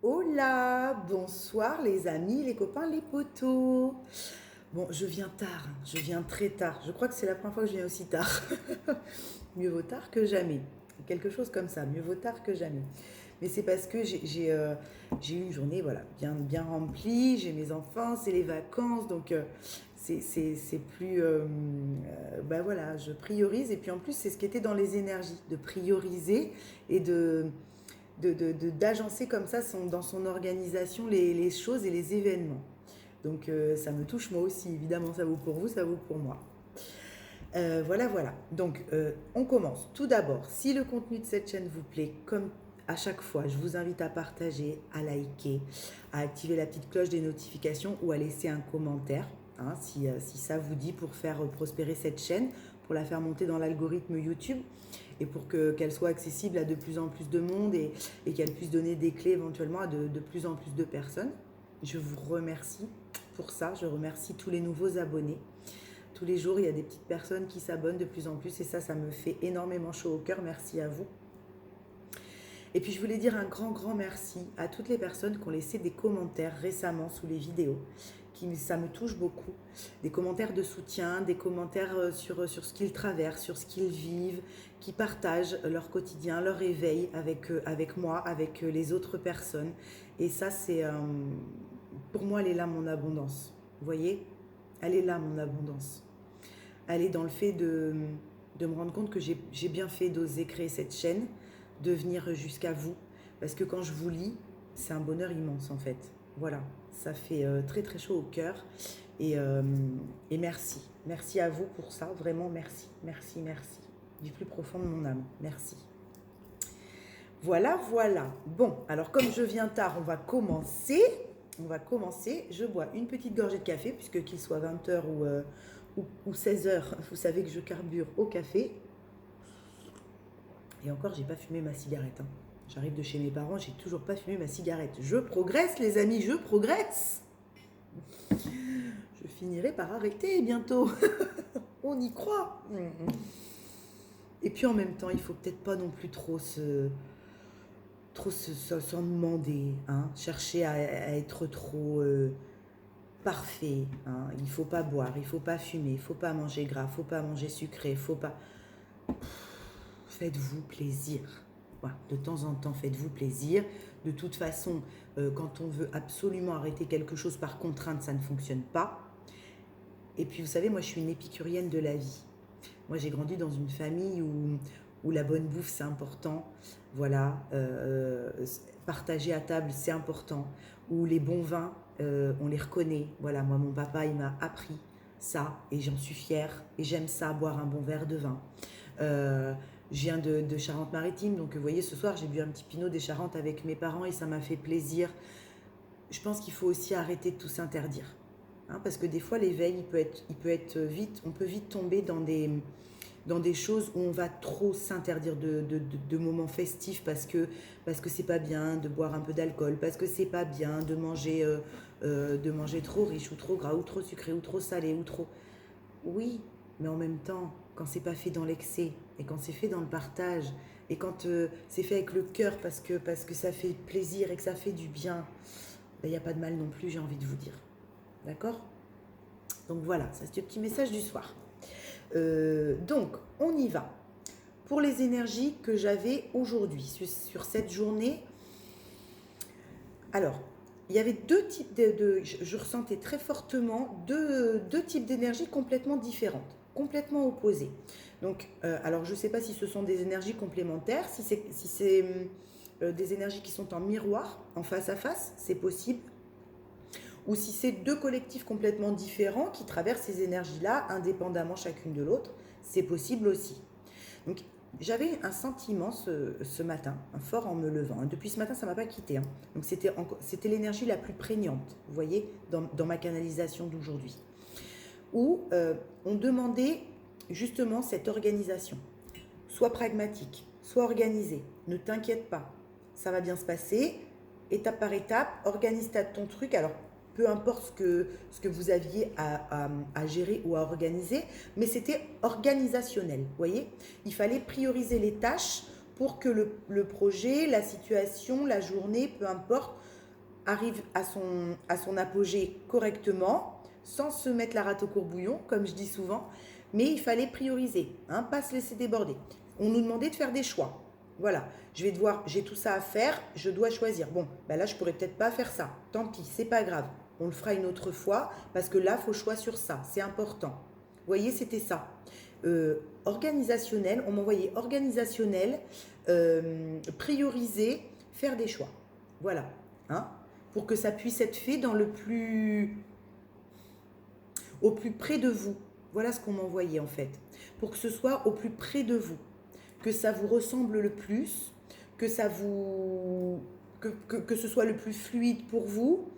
Hola, bonsoir les amis, les copains, les potos. Bon, je viens tard, je viens très tard. Je crois que c'est la première fois que je viens aussi tard. Mieux vaut tard que jamais. Quelque chose comme ça, mieux vaut tard que jamais. Mais c'est parce que j'ai eu une journée voilà, bien remplie, j'ai mes enfants, c'est les vacances, donc c'est plus... bah voilà, je priorise. Et puis en plus, c'est ce qui était dans les énergies, de prioriser et d'agencer comme ça dans son organisation les choses et les événements. Donc ça me touche moi aussi, évidemment, ça vaut pour vous, ça vaut pour moi. Voilà. Donc on commence. Tout d'abord, si le contenu de cette chaîne vous plaît, comme à chaque fois, je vous invite à partager, à liker, à activer la petite cloche des notifications ou à laisser un commentaire, hein, si ça vous dit, pour faire prospérer cette chaîne, pour la faire monter dans l'algorithme YouTube et pour qu'elle soit accessible à de plus en plus de monde et qu'elle puisse donner des clés éventuellement à de plus en plus de personnes. Je vous remercie pour ça. Je remercie tous les nouveaux abonnés. Tous les jours, il y a des petites personnes qui s'abonnent de plus en plus et ça me fait énormément chaud au cœur. Merci à vous. Et puis je voulais dire un grand merci à toutes les personnes qui ont laissé des commentaires récemment sous les vidéos. Ça me touche beaucoup. Des commentaires de soutien, des commentaires sur ce qu'ils traversent, sur ce qu'ils vivent, qui partagent leur quotidien, leur éveil avec moi, avec les autres personnes. Et ça, pour moi, elle est là mon abondance. Vous voyez? Elle est là mon abondance. Elle est dans le fait de me rendre compte que j'ai bien fait d'oser créer cette chaîne, de venir jusqu'à vous. Parce que quand je vous lis, c'est un bonheur immense en fait. Voilà, ça fait très très chaud au cœur. Et merci. Merci à vous pour ça, vraiment merci. Du plus profond de mon âme, merci. Voilà. Bon, alors comme je viens tard, on va commencer. Je bois une petite gorgée de café, puisque qu'il soit 20h ou 16h, vous savez que je carbure au café. Et encore, j'ai pas fumé ma cigarette. Hein. J'arrive de chez mes parents, j'ai toujours pas fumé ma cigarette. Je progresse, les amis, je progresse. Je finirai par arrêter bientôt. On y croit. Et puis en même temps, il faut peut-être pas non plus trop s'en demander, hein. Chercher à être trop parfait. Hein. Il faut pas boire, il faut pas fumer, il faut pas manger gras, il faut pas manger sucré, il faut pas... Faites-vous plaisir. Voilà, de temps en temps, faites-vous plaisir. De toute façon, quand on veut absolument arrêter quelque chose par contrainte, ça ne fonctionne pas. Et puis, vous savez, moi, je suis une épicurienne de la vie. Moi, j'ai grandi dans une famille où la bonne bouffe, c'est important. Voilà, partager à table, c'est important. Où les bons vins, on les reconnaît. Voilà, moi, mon papa, il m'a appris ça et j'en suis fière. Et j'aime ça, boire un bon verre de vin. Je viens de Charente-Maritime, donc vous voyez, ce soir, j'ai bu un petit pinot des Charentes avec mes parents et ça m'a fait plaisir. Je pense qu'il faut aussi arrêter de tout s'interdire. Hein, parce que des fois, l'éveil, il peut être vite, on peut vite tomber dans des choses où on va trop s'interdire de moments festifs parce que c'est pas bien de boire un peu d'alcool, parce que c'est pas bien de manger trop riche ou trop gras ou trop sucré ou trop salé ou trop... Oui, mais en même temps, quand c'est pas fait dans l'excès et quand c'est fait dans le partage et quand c'est fait avec le cœur parce que ça fait plaisir et que ça fait du bien, il n'y a pas de mal non plus, j'ai envie de vous dire. D'accord? Donc voilà, ça c'est le petit message du soir. Donc, on y va. Pour les énergies que j'avais aujourd'hui, sur cette journée, alors, il y avait deux types je ressentais très fortement deux types d'énergies complètement différentes, complètement opposées. Donc, alors je ne sais pas si ce sont des énergies complémentaires, si c'est des énergies qui sont en miroir, en face à face, c'est possible. Ou si c'est deux collectifs complètement différents qui traversent ces énergies-là, indépendamment chacune de l'autre, c'est possible aussi. Donc, j'avais un sentiment ce matin, un fort en me levant. Depuis ce matin, ça ne m'a pas quitté. Hein. Donc, c'était l'énergie la plus prégnante, vous voyez, dans ma canalisation d'aujourd'hui. Où on demandait justement cette organisation. Sois pragmatique, sois organisé, ne t'inquiète pas, ça va bien se passer, étape par étape, organise ton truc. Alors, peu importe ce que vous aviez à gérer ou à organiser, mais c'était organisationnel, vous voyez. Il fallait prioriser les tâches pour que le projet, la situation, la journée, peu importe, arrive à son apogée correctement, sans se mettre la rate au courbouillon, comme je dis souvent, mais il fallait prioriser, hein, pas se laisser déborder. On nous demandait de faire des choix. Voilà, j'ai tout ça à faire, je dois choisir. Bon, ben là, je pourrais peut-être pas faire ça. Tant pis, c'est pas grave. On le fera une autre fois, parce que là, il faut choix sur ça, c'est important. Vous voyez, c'était ça. Organisationnel, on m'envoyait organisationnel, prioriser, faire des choix. Voilà, hein, pour que ça puisse être fait au plus près de vous. Voilà ce qu'on m'envoyait en fait. Pour que ce soit au plus près de vous, que ça vous ressemble le plus, que ce soit le plus fluide pour vous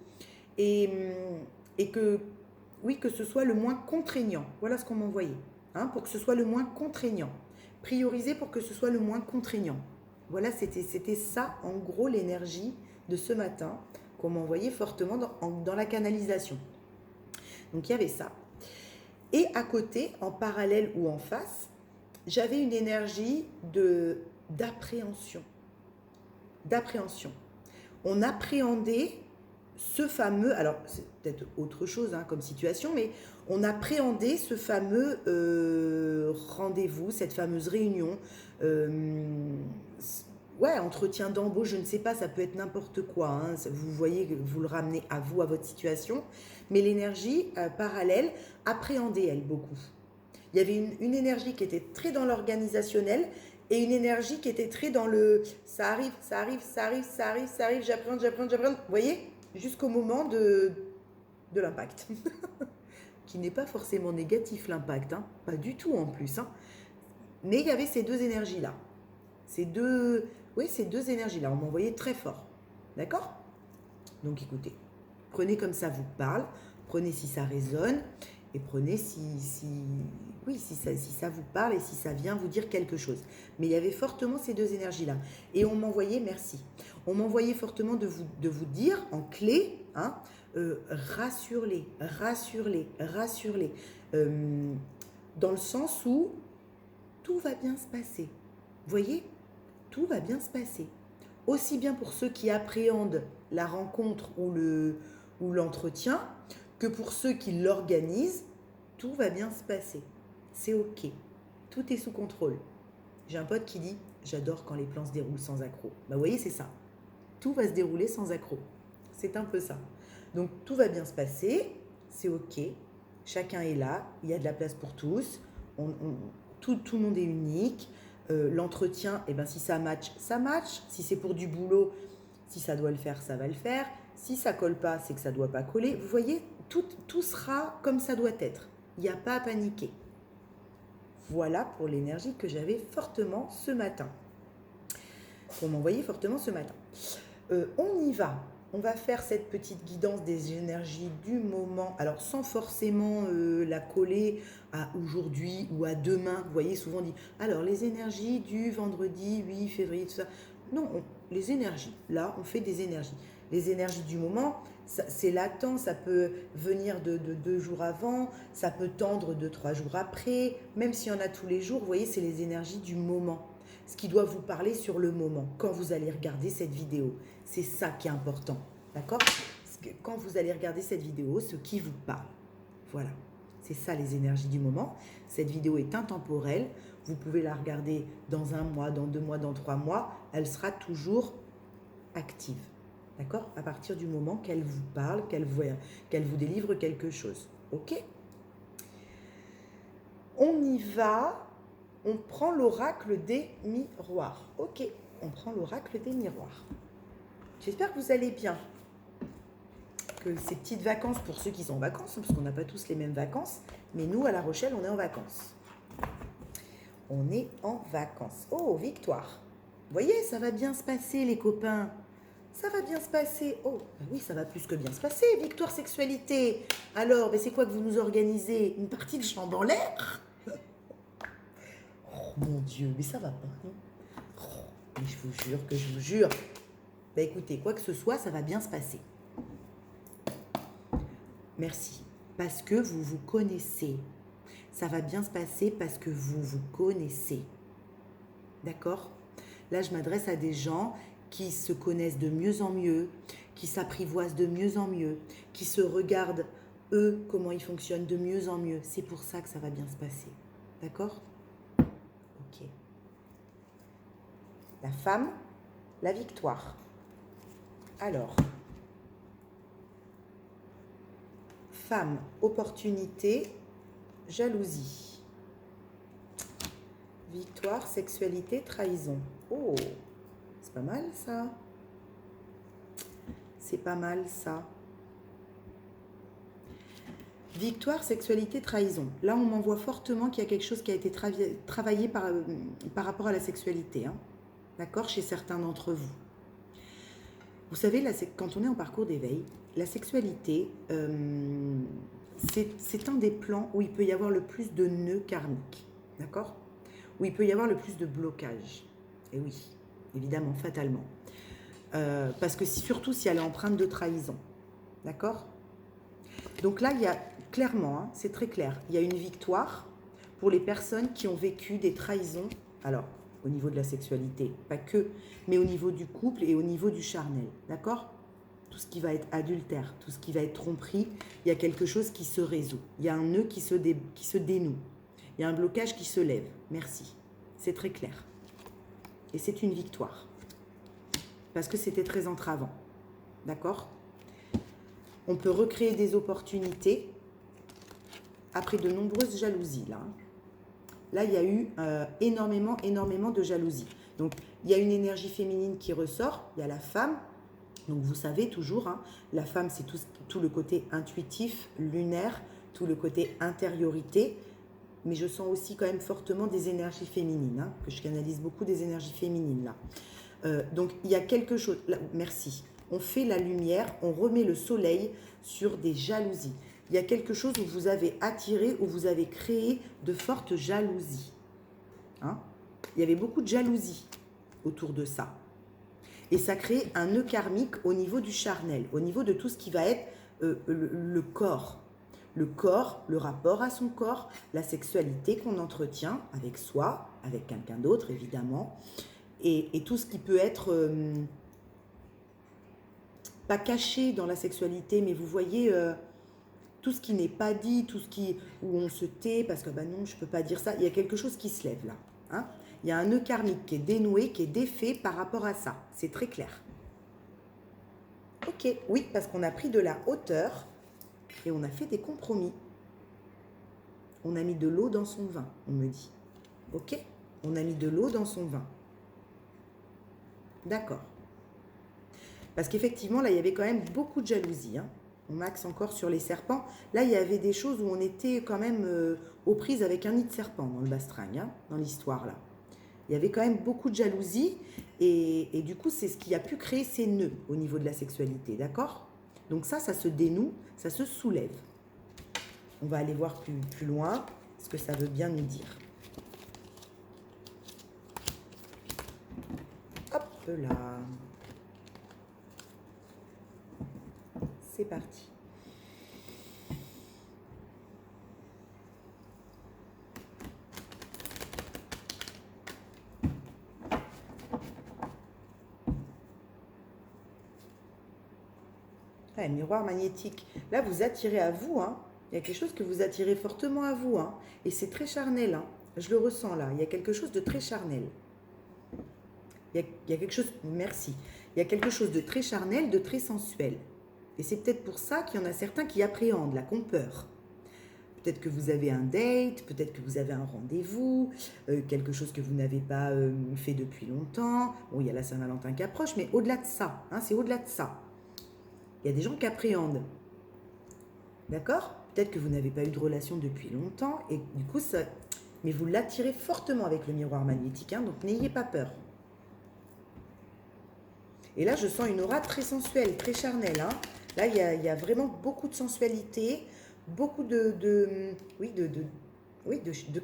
et que, oui, que ce soit le moins contraignant. Voilà ce qu'on m'envoyait, hein, pour que ce soit le moins contraignant. Prioriser pour que ce soit le moins contraignant. Voilà, c'était ça en gros l'énergie de ce matin qu'on m'envoyait fortement dans la canalisation. Donc il y avait ça. Et à côté, en parallèle ou en face, j'avais une énergie d'appréhension. D'appréhension. On appréhendait ce fameux, alors c'est peut-être autre chose hein, comme situation, mais on appréhendait ce fameux rendez-vous, cette fameuse réunion, entretien d'embauche, je ne sais pas, ça peut être n'importe quoi, hein, vous voyez, vous le ramenez à vous, à votre situation, mais l'énergie parallèle appréhendait elle beaucoup. Il y avait une énergie qui était très dans l'organisationnel et une énergie qui était très dans le ça arrive, j'appréhende. Vous voyez, jusqu'au moment de l'impact. Qui n'est pas forcément négatif l'impact, hein, pas du tout en plus. Hein. Mais il y avait ces deux énergies-là. Ces deux énergies-là, on m'envoyait très fort. D'accord ? Donc écoutez, prenez comme ça vous parle, prenez si ça résonne, et prenez si ça vous parle et si ça vient vous dire quelque chose. Mais il y avait fortement ces deux énergies-là. Et on m'envoyait, merci, on m'envoyait fortement de vous dire en clé, hein, rassure-les. Dans le sens où tout va bien se passer. Vous voyez ? Tout va bien se passer. Aussi bien pour ceux qui appréhendent la rencontre ou l'entretien, que pour ceux qui l'organisent, tout va bien se passer. C'est ok. Tout est sous contrôle. J'ai un pote qui dit « J'adore quand les plans se déroulent sans accroc ». Bah, vous voyez, c'est ça. Tout va se dérouler sans accroc. C'est un peu ça. Donc, tout va bien se passer. C'est ok. Chacun est là. Il y a de la place pour tous. Tout le monde est unique. L'entretien, eh ben, si ça match, ça match. Si c'est pour du boulot, si ça doit le faire, ça va le faire. Si ça colle pas, c'est que ça doit pas coller. Vous voyez, tout sera comme ça doit être. Il n'y a pas à paniquer. Voilà pour l'énergie que j'avais fortement ce matin. Qu'on m'envoyait fortement ce matin. On y va. On va faire cette petite guidance des énergies du moment. Alors, sans forcément la coller à aujourd'hui ou à demain. Vous voyez, souvent on dit, alors, les énergies du vendredi 8 février, tout ça. Non, les énergies. Là, on fait des énergies. Les énergies du moment, c'est latent, ça peut venir de 2 jours avant, ça peut tendre de 3 jours après, même s'il y en a tous les jours, vous voyez, c'est les énergies du moment. Ce qui doit vous parler sur le moment, quand vous allez regarder cette vidéo. C'est ça qui est important, d'accord ? Quand vous allez regarder cette vidéo, ce qui vous parle. Voilà, c'est ça les énergies du moment. Cette vidéo est intemporelle, vous pouvez la regarder dans 1 mois, dans 2 mois, dans 3 mois, elle sera toujours active. D'accord ? À partir du moment qu'elle vous parle, qu'elle vous délivre quelque chose. Ok ? On y va. On prend l'oracle des miroirs. Ok, on prend l'oracle des miroirs. J'espère que vous allez bien. Que ces petites vacances, pour ceux qui sont en vacances, parce qu'on n'a pas tous les mêmes vacances, mais nous, à La Rochelle, on est en vacances. On est en vacances. Oh, victoire. Vous voyez, ça va bien se passer, les copains. Ça va bien se passer. Oh, ben oui, ça va plus que bien se passer. Victoire sexualité. Alors, ben c'est quoi que vous nous organisez ? Une partie de jambes en l'air ? Oh mon Dieu, mais ça va pas, non ? Oh, mais je vous jure. Ben écoutez, quoi que ce soit, ça va bien se passer. Merci. Parce que vous vous connaissez. Ça va bien se passer parce que vous vous connaissez. D'accord ? Là, je m'adresse à des gens qui se connaissent de mieux en mieux, qui s'apprivoisent de mieux en mieux, qui se regardent, eux, comment ils fonctionnent de mieux en mieux. C'est pour ça que ça va bien se passer. D'accord? Ok. La femme, la victoire. Alors, femme, opportunité, jalousie. Victoire, sexualité, trahison. Oh, c'est pas mal ça. C'est pas mal ça. Victoire, sexualité, trahison. Là, on m'envoie fortement qu'il y a quelque chose qui a été travaillé par rapport à la sexualité. Hein. D'accord? Chez certains d'entre vous. Vous savez, là, quand on est en parcours d'éveil, la sexualité, c'est un des plans où il peut y avoir le plus de nœuds karmiques. D'accord? Où il peut y avoir le plus de blocages. Et oui, évidemment, fatalement. Parce que surtout si elle est empreinte de trahison. D'accord? Donc là, il y a clairement, hein, c'est très clair, il y a une victoire pour les personnes qui ont vécu des trahisons. Alors, au niveau de la sexualité, pas que, mais au niveau du couple et au niveau du charnel. D'accord? Tout ce qui va être adultère, tout ce qui va être tromperie, il y a quelque chose qui se résout. Il y a un nœud qui se dénoue. Il y a un blocage qui se lève. Merci. C'est très clair. Et c'est une victoire. Parce que c'était très entravant. D'accord? On peut recréer des opportunités après de nombreuses jalousies. Là, il y a eu énormément de jalousie. Donc, il y a une énergie féminine qui ressort. Il y a la femme. Donc, vous savez toujours, hein, la femme, c'est tout le côté intuitif, lunaire, tout le côté intériorité. Mais je sens aussi quand même fortement des énergies féminines, hein, que je canalise beaucoup des énergies féminines là. Donc, il y a quelque chose... Là, merci. On fait la lumière, on remet le soleil sur des jalousies. Il y a quelque chose où vous avez attiré, où vous avez créé de fortes jalousies. Hein? Il y avait beaucoup de jalousie autour de ça. Et ça crée un nœud karmique au niveau du charnel, au niveau de tout ce qui va être le corps. Le corps, le rapport à son corps, la sexualité qu'on entretient avec soi, avec quelqu'un d'autre évidemment, et tout ce qui peut être... pas caché dans la sexualité, mais vous voyez tout ce qui n'est pas dit, tout ce où on se tait, parce que bah non, je ne peux pas dire ça. Il y a quelque chose qui se lève là. Hein, il y a un nœud karmique qui est dénoué, qui est défait par rapport à ça. C'est très clair. Ok, oui, parce qu'on a pris de la hauteur et on a fait des compromis. On a mis de l'eau dans son vin, on me dit. Ok, on a mis de l'eau dans son vin. D'accord. Parce qu'effectivement, là, il y avait quand même beaucoup de jalousie. Hein. On m'axe encore sur les serpents. Là, il y avait des choses où on était quand même aux prises avec un nid de serpent dans le bastringue, hein, dans l'histoire, là. Il y avait quand même beaucoup de jalousie. Et du coup, c'est ce qui a pu créer ces nœuds au niveau de la sexualité, d'accord? Donc ça se dénoue, ça se soulève. On va aller voir plus loin ce que ça veut bien nous dire. Hop là. C'est parti. Ah, miroir magnétique. Là, vous attirez à vous. Hein. Il y a quelque chose que vous attirez fortement à vous. Hein. Et c'est très charnel. Hein. Je le ressens là. Il y a quelque chose de très charnel. Il y a quelque chose... Merci. Il y a quelque chose de très charnel, de très sensuel. Et c'est peut-être pour ça qu'il y en a certains qui appréhendent, là, qui ont peur. Peut-être que vous avez un date, peut-être que vous avez un rendez-vous, quelque chose que vous n'avez pas fait depuis longtemps. Bon, il y a la Saint-Valentin qui approche, mais au-delà de ça, hein, c'est au-delà de ça. Il y a des gens qui appréhendent. D'accord? Peut-être que vous n'avez pas eu de relation depuis longtemps, et du coup, ça... Mais vous l'attirez fortement avec le miroir magnétique, hein, donc n'ayez pas peur. Et là, je sens une aura très sensuelle, très charnelle, hein. Là, il y a vraiment beaucoup de sensualité, beaucoup de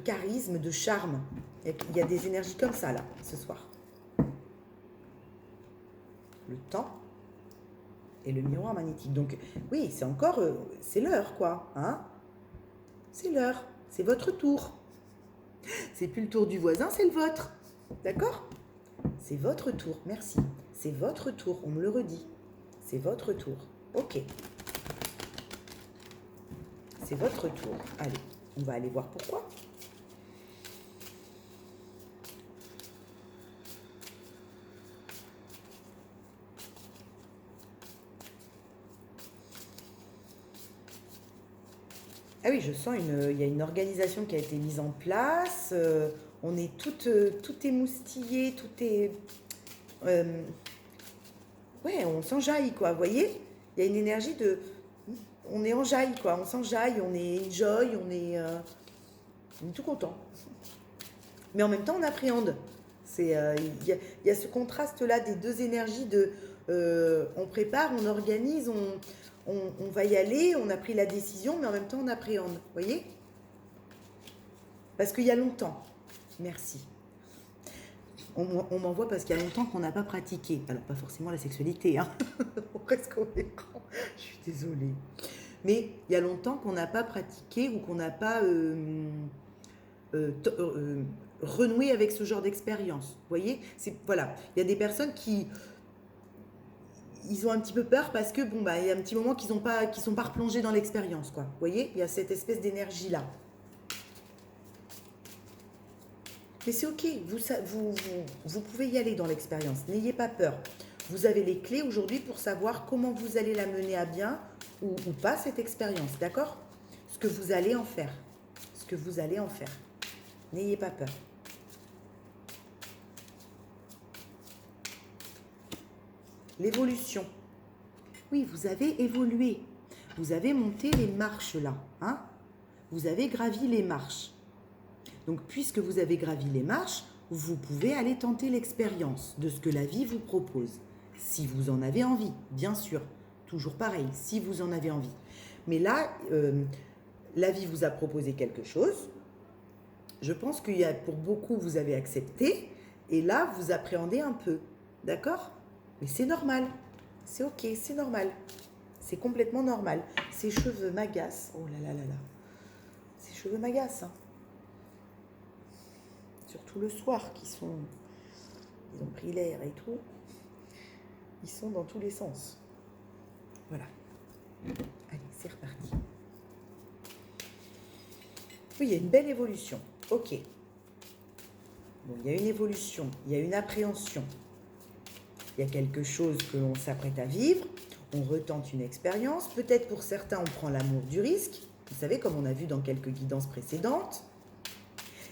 charisme, de charme. Il y a des énergies comme ça, là, ce soir. Le temps et le miroir magnétique. Donc, oui, c'est encore... c'est l'heure, quoi. Hein, c'est l'heure. C'est votre tour. C'est plus le tour du voisin, c'est le vôtre. D'accord? C'est votre tour, merci. C'est votre tour, on me le redit. C'est votre tour. Ok. C'est votre tour. Allez, on va aller voir pourquoi. Ah oui, je sens il y a une organisation qui a été mise en place. On est tout émoustillé, tout est... ouais, on s'enjaille, quoi. Vous voyez? Il y a une énergie de... On est en jaille, quoi. On s'enjaille, on est enjoy, on est tout content. Mais en même temps, on appréhende. Il y a ce contraste-là des deux énergies de... on prépare, on organise, on va y aller, on a pris la décision, mais en même temps, on appréhende. Vous voyez? Parce qu'il y a longtemps. Merci. On m'envoie parce qu'il y a longtemps qu'on n'a pas pratiqué. Alors, pas forcément la sexualité, hein. On reste au écran. Je suis désolée. Mais il y a longtemps qu'on n'a pas pratiqué ou qu'on n'a pas renoué avec ce genre d'expérience. Vous voyez? Voilà. Il y a des personnes qui... Ils ont un petit peu peur parce que, bon, bah, il y a un petit moment qu'ils sont pas replongés dans l'expérience, quoi. Vous voyez? Il y a cette espèce d'énergie-là. Mais c'est ok, vous pouvez y aller dans l'expérience, n'ayez pas peur. Vous avez les clés aujourd'hui pour savoir comment vous allez la mener à bien ou pas cette expérience, d'accord? Ce que vous allez en faire, ce que vous allez en faire. N'ayez pas peur. L'évolution. Oui, vous avez évolué. Vous avez monté les marches là, hein? Vous avez gravi les marches. Donc, puisque vous avez gravi les marches, vous pouvez aller tenter l'expérience de ce que la vie vous propose. Si vous en avez envie, bien sûr. Toujours pareil, si vous en avez envie. Mais là, la vie vous a proposé quelque chose. Je pense qu'il y a, pour beaucoup, vous avez accepté. Et là, vous appréhendez un peu. D'accord? Mais c'est normal. C'est ok, c'est normal. C'est complètement normal. Ces cheveux m'agacent. Oh là là là là. Ces cheveux m'agacent, hein. Surtout le soir, ils ont pris l'air et tout. Ils sont dans tous les sens. Voilà. Allez, c'est reparti. Oui, il y a une belle évolution. Ok. Bon, il y a une évolution, il y a une appréhension. Il y a quelque chose que l'on s'apprête à vivre. On retente une expérience. Peut-être pour certains, on prend l'amour du risque. Vous savez, comme on a vu dans quelques guidances précédentes.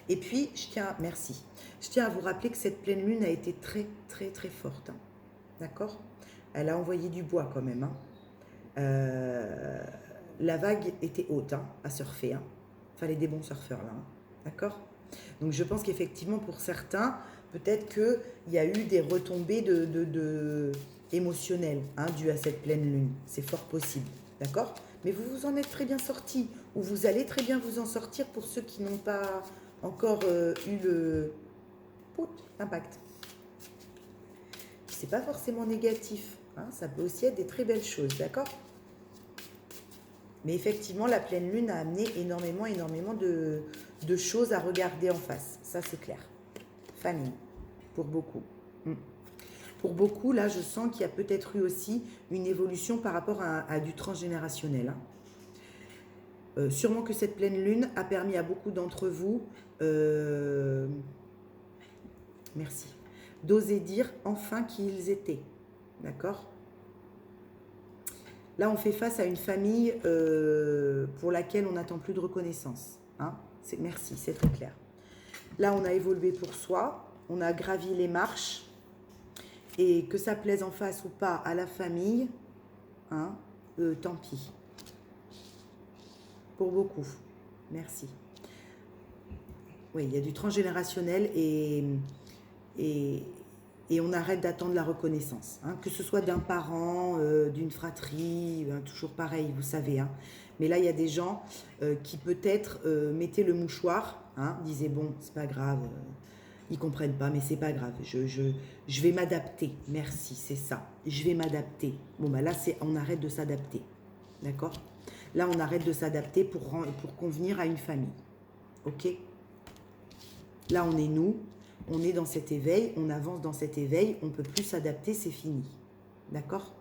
Et puis, je tiens à vous rappeler que cette pleine lune a été très, très, très forte. Hein. D'accord? Elle a envoyé du bois quand même. Hein. La vague était haute, hein, à surfer. Hein. Fallait des bons surfeurs là. Hein. D'accord? Donc, je pense qu'effectivement, pour certains, peut-être qu'il y a eu des retombées émotionnelles, hein, dues à cette pleine lune. C'est fort possible. D'accord? Mais vous vous en êtes très bien sortis. Ou vous allez très bien vous en sortir pour ceux qui n'ont pas... encore eu l'impact. C'est pas forcément négatif, hein, ça peut aussi être des très belles choses, d'accord? Mais effectivement, la pleine lune a amené énormément de choses à regarder en face, ça c'est clair. Famille, pour beaucoup. Pour beaucoup, là, je sens qu'il y a peut-être eu aussi une évolution par rapport à du transgénérationnel, hein. Sûrement que cette pleine lune a permis à beaucoup d'entre vous, merci, d'oser dire enfin qui ils étaient. D'accord? Là, on fait face à une famille pour laquelle on n'attend plus de reconnaissance. Hein? Merci, c'est très clair. Là, on a évolué pour soi, on a gravi les marches, et que ça plaise en face ou pas à la famille, hein, tant pis. Pour beaucoup. Merci. Oui, il y a du transgénérationnel et on arrête d'attendre la reconnaissance. Hein, que ce soit d'un parent, d'une fratrie, toujours pareil, vous savez. Hein. Mais là, il y a des gens qui peut-être mettaient le mouchoir, hein, disaient, bon, c'est pas grave, ils comprennent pas, mais c'est pas grave, je vais m'adapter. Merci, c'est ça. Je vais m'adapter. Bon, bah là, on arrête de s'adapter. D'accord ? Là, on arrête de s'adapter pour convenir à une famille. Ok? Là, on est nous. on est dans cet éveil, on avance dans cet éveil, on ne peut plus s'adapter, c'est fini. D'accord?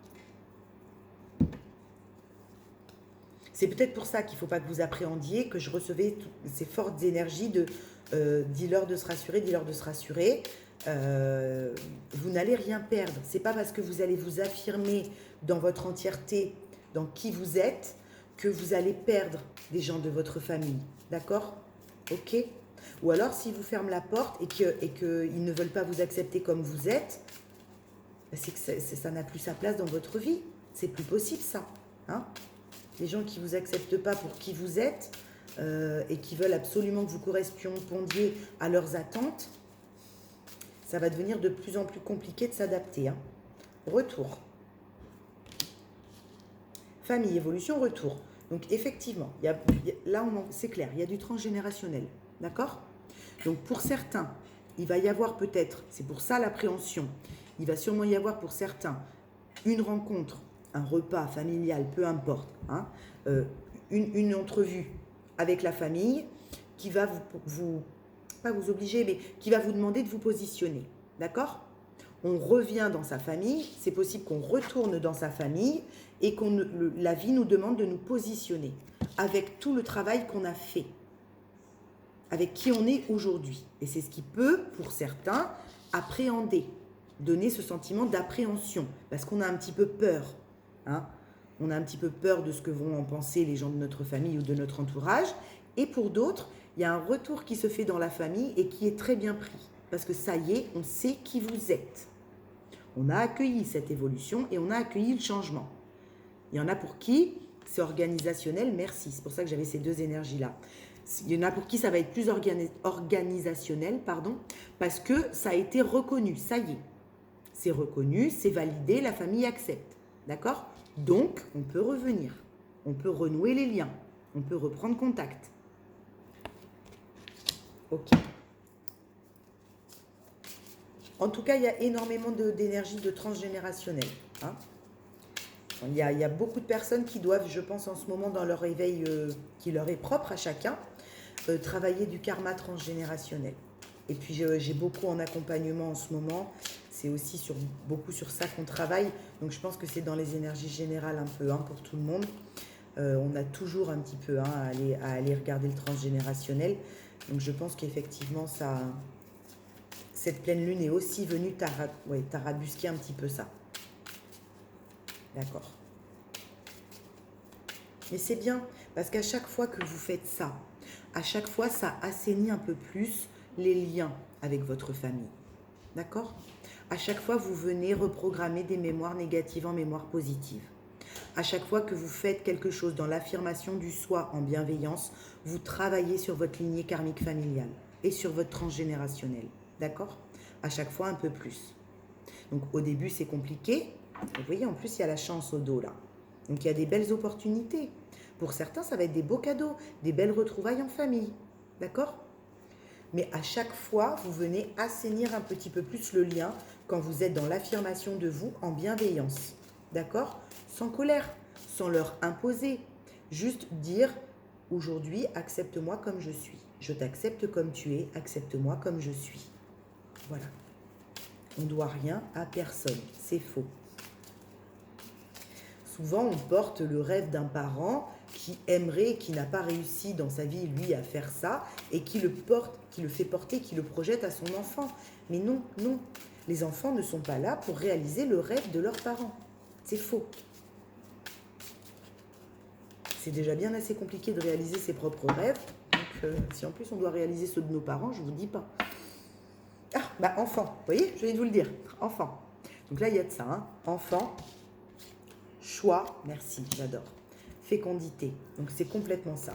C'est peut-être pour ça qu'il ne faut pas que vous appréhendiez, que je recevais ces fortes énergies de dis-leur de se rassurer, dis-leur de se rassurer. Vous n'allez rien perdre. Ce n'est pas parce que vous allez vous affirmer dans votre entièreté, dans qui vous êtes, que vous allez perdre des gens de votre famille. D'accord? Ok? Ou alors, s'ils vous ferment la porte et qu'ils ne veulent pas vous accepter comme vous êtes, c'est que ça n'a plus sa place dans votre vie. C'est plus possible, ça. Hein? Les gens qui ne vous acceptent pas pour qui vous êtes et qui veulent absolument que vous correspondiez à leurs attentes, ça va devenir de plus en plus compliqué de s'adapter. Hein? Retour. Famille, évolution, retour. Donc, effectivement, là, c'est clair, il y a du transgénérationnel. D'accord? Donc, pour certains, il va y avoir peut-être, c'est pour ça l'appréhension, il va sûrement y avoir pour certains une rencontre, un repas familial, peu importe, hein, une entrevue avec la famille qui va pas vous obliger, mais qui va vous demander de vous positionner. D'accord? On revient dans sa famille, c'est possible qu'on retourne dans sa famille et la vie nous demande de nous positionner avec tout le travail qu'on a fait, avec qui on est aujourd'hui. Et c'est ce qui peut, pour certains, appréhender, donner ce sentiment d'appréhension, parce qu'on a un petit peu peur. Hein? On a un petit peu peur de ce que vont en penser les gens de notre famille ou de notre entourage. Et pour d'autres, il y a un retour qui se fait dans la famille et qui est très bien pris. Parce que ça y est, on sait qui vous êtes. On a accueilli cette évolution et on a accueilli le changement. Il y en a pour qui c'est organisationnel, merci. C'est pour ça que j'avais ces deux énergies-là. Il y en a pour qui ça va être plus organisationnel, parce que ça a été reconnu, ça y est. C'est reconnu, c'est validé, la famille accepte. D'accord? Donc, on peut revenir. On peut renouer les liens. On peut reprendre contact. Ok. En tout cas, il y a énormément d'énergie de transgénérationnel. Hein? Il y a beaucoup de personnes qui doivent, je pense, en ce moment, dans leur éveil qui leur est propre à chacun, travailler du karma transgénérationnel. Et puis, j'ai beaucoup en accompagnement en ce moment. C'est aussi beaucoup sur ça qu'on travaille. Donc, je pense que c'est dans les énergies générales un peu pour tout le monde. On a toujours un petit peu à aller regarder le transgénérationnel. Donc, je pense qu'effectivement, cette pleine lune est aussi venue tarabusquer un petit peu ça. D'accord. Mais c'est bien, parce qu'à chaque fois que vous faites ça, à chaque fois, ça assainit un peu plus les liens avec votre famille. D'accord? À chaque fois, vous venez reprogrammer des mémoires négatives en mémoires positives. À chaque fois que vous faites quelque chose dans l'affirmation du soi en bienveillance, vous travaillez sur votre lignée karmique familiale et sur votre transgénérationnel. D'accord? À chaque fois, un peu plus. Donc, au début, c'est compliqué. Vous voyez, en plus, il y a la chance au dos, là. Donc, il y a des belles opportunités. Pour certains, ça va être des beaux cadeaux, des belles retrouvailles en famille. D'accord? Mais à chaque fois, vous venez assainir un petit peu plus le lien quand vous êtes dans l'affirmation de vous en bienveillance. D'accord? Sans colère, sans leur imposer. Juste dire, aujourd'hui, accepte-moi comme je suis. Je t'accepte comme tu es, accepte-moi comme je suis. Voilà. On ne doit rien à personne. C'est faux. Souvent, on porte le rêve d'un parent qui aimerait, qui n'a pas réussi dans sa vie, lui, à faire ça, et qui le porte, qui le fait porter, qui le projette à son enfant. Mais non, non. Les enfants ne sont pas là pour réaliser le rêve de leurs parents. C'est faux. C'est déjà bien assez compliqué de réaliser ses propres rêves. Donc, si en plus on doit réaliser ceux de nos parents, je ne vous dis pas. Ah, enfant, vous voyez, je viens de vous le dire. Enfant. Donc là, il y a de ça. Hein. Enfant, choix, merci, j'adore. Fécondité. Donc c'est complètement ça.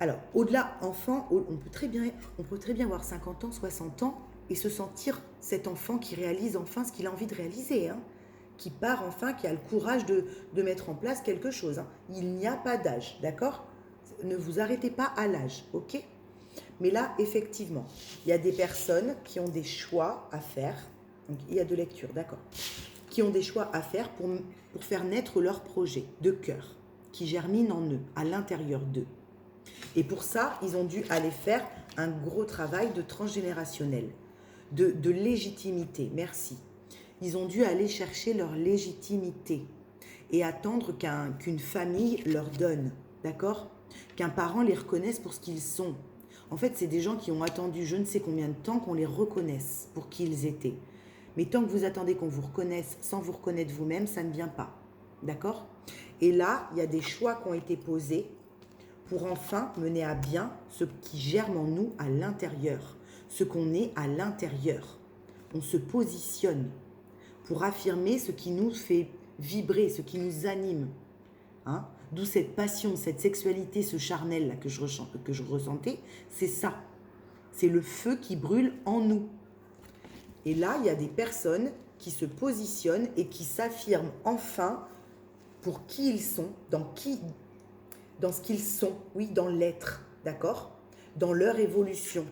Alors, au-delà, enfant, on peut très bien avoir 50 ans, 60 ans et se sentir cet enfant qui réalise enfin ce qu'il a envie de réaliser. Hein. Qui part enfin, qui a le courage de mettre en place quelque chose. Hein. Il n'y a pas d'âge, d'accord? Ne vous arrêtez pas à l'âge, ok? Mais là, effectivement, il y a des personnes qui ont des choix à faire. Donc, il y a de lecture, d'accord? Qui ont des choix à faire pour faire naître leur projet de cœur, qui germine en eux, à l'intérieur d'eux. Et pour ça, ils ont dû aller faire un gros travail de transgénérationnel, de légitimité. Merci. Ils ont dû aller chercher leur légitimité et attendre qu'une famille leur donne, d'accord? Qu'un parent les reconnaisse pour ce qu'ils sont. En fait, c'est des gens qui ont attendu je ne sais combien de temps qu'on les reconnaisse pour qui ils étaient. Mais tant que vous attendez qu'on vous reconnaisse sans vous reconnaître vous-même, ça ne vient pas. D'accord? Et là, il y a des choix qui ont été posés pour enfin mener à bien ce qui germe en nous à l'intérieur, ce qu'on est à l'intérieur. On se positionne pour affirmer ce qui nous fait vibrer, ce qui nous anime. Hein? D'où cette passion, cette sexualité, ce charnel là que je ressentais, c'est ça. C'est le feu qui brûle en nous. Et là, il y a des personnes qui se positionnent et qui s'affirment enfin pour qui ils sont, dans ce qu'ils sont, oui, dans l'être, d'accord? Dans leur évolution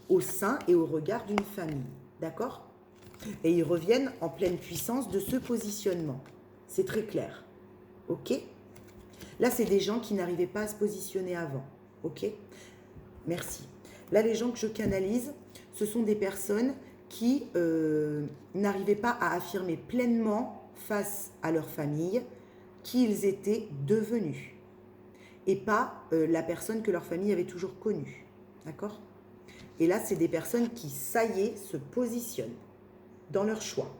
au sein et au regard d'une famille, d'accord? Et ils reviennent en pleine puissance de ce positionnement. C'est très clair, ok? Là, c'est des gens qui n'arrivaient pas à se positionner avant, ok? Merci. Là, les gens que je canalise, ce sont des personnes qui n'arrivaient pas à affirmer pleinement face à leur famille qui ils étaient devenus et pas la personne que leur famille avait toujours connue. D'accord? Et là, c'est des personnes qui, ça y est, se positionnent dans leur choix.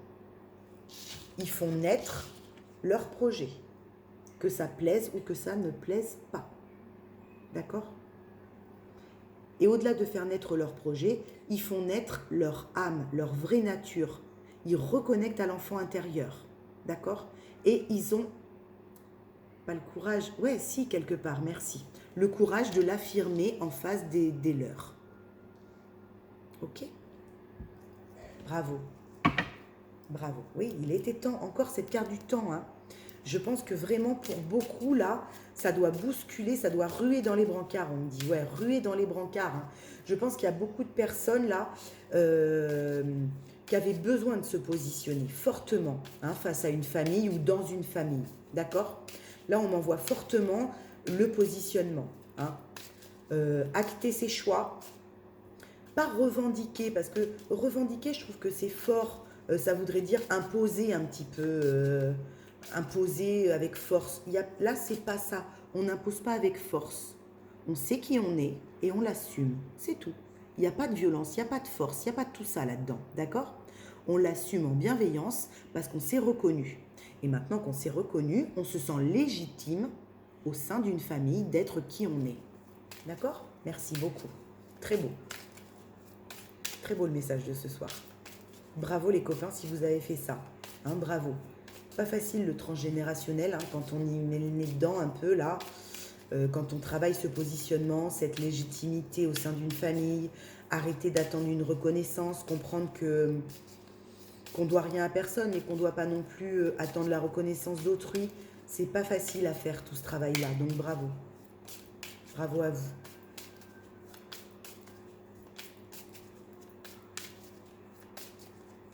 Ils font naître leur projet, que ça plaise ou que ça ne plaise pas. D'accord? Et au-delà de faire naître leur projet, ils font naître leur âme, leur vraie nature. Ils reconnectent à l'enfant intérieur. D'accord? Et ils ont pas le courage, ouais, si, quelque part, merci. Le courage de l'affirmer en face des leurs. Ok? Bravo. Bravo. Oui, il était temps. Encore cette carte du temps. Hein. Je pense que vraiment, pour beaucoup, là, ça doit bousculer, ça doit ruer dans les brancards. On me dit, ouais, ruer dans les brancards. Hein. Je pense qu'il y a beaucoup de personnes, là, qui avaient besoin de se positionner fortement hein, face à une famille ou dans une famille. D'accord? Là, on m'envoie fortement le positionnement. Hein. Acter ses choix. Pas revendiquer, parce que revendiquer, je trouve que c'est fort. Ça voudrait dire imposer un petit peu, imposer avec force. Là, c'est pas ça. On n'impose pas avec force. On sait qui on est et on l'assume. C'est tout. Il n'y a pas de violence, il n'y a pas de force, il n'y a pas de tout ça là-dedans. D'accord? On l'assume en bienveillance parce qu'on s'est reconnu. Et maintenant qu'on s'est reconnu, on se sent légitime au sein d'une famille d'être qui on est. D'accord? Merci beaucoup. Très beau. Très beau le message de ce soir. Bravo les copains si vous avez fait ça. Hein, bravo. Pas facile le transgénérationnel hein, quand on y met le nez dedans un peu là. Quand on travaille ce positionnement, cette légitimité au sein d'une famille, arrêter d'attendre une reconnaissance, comprendre qu'on doit rien à personne et qu'on doit pas non plus attendre la reconnaissance d'autrui. C'est pas facile à faire tout ce travail-là. Donc bravo. Bravo à vous.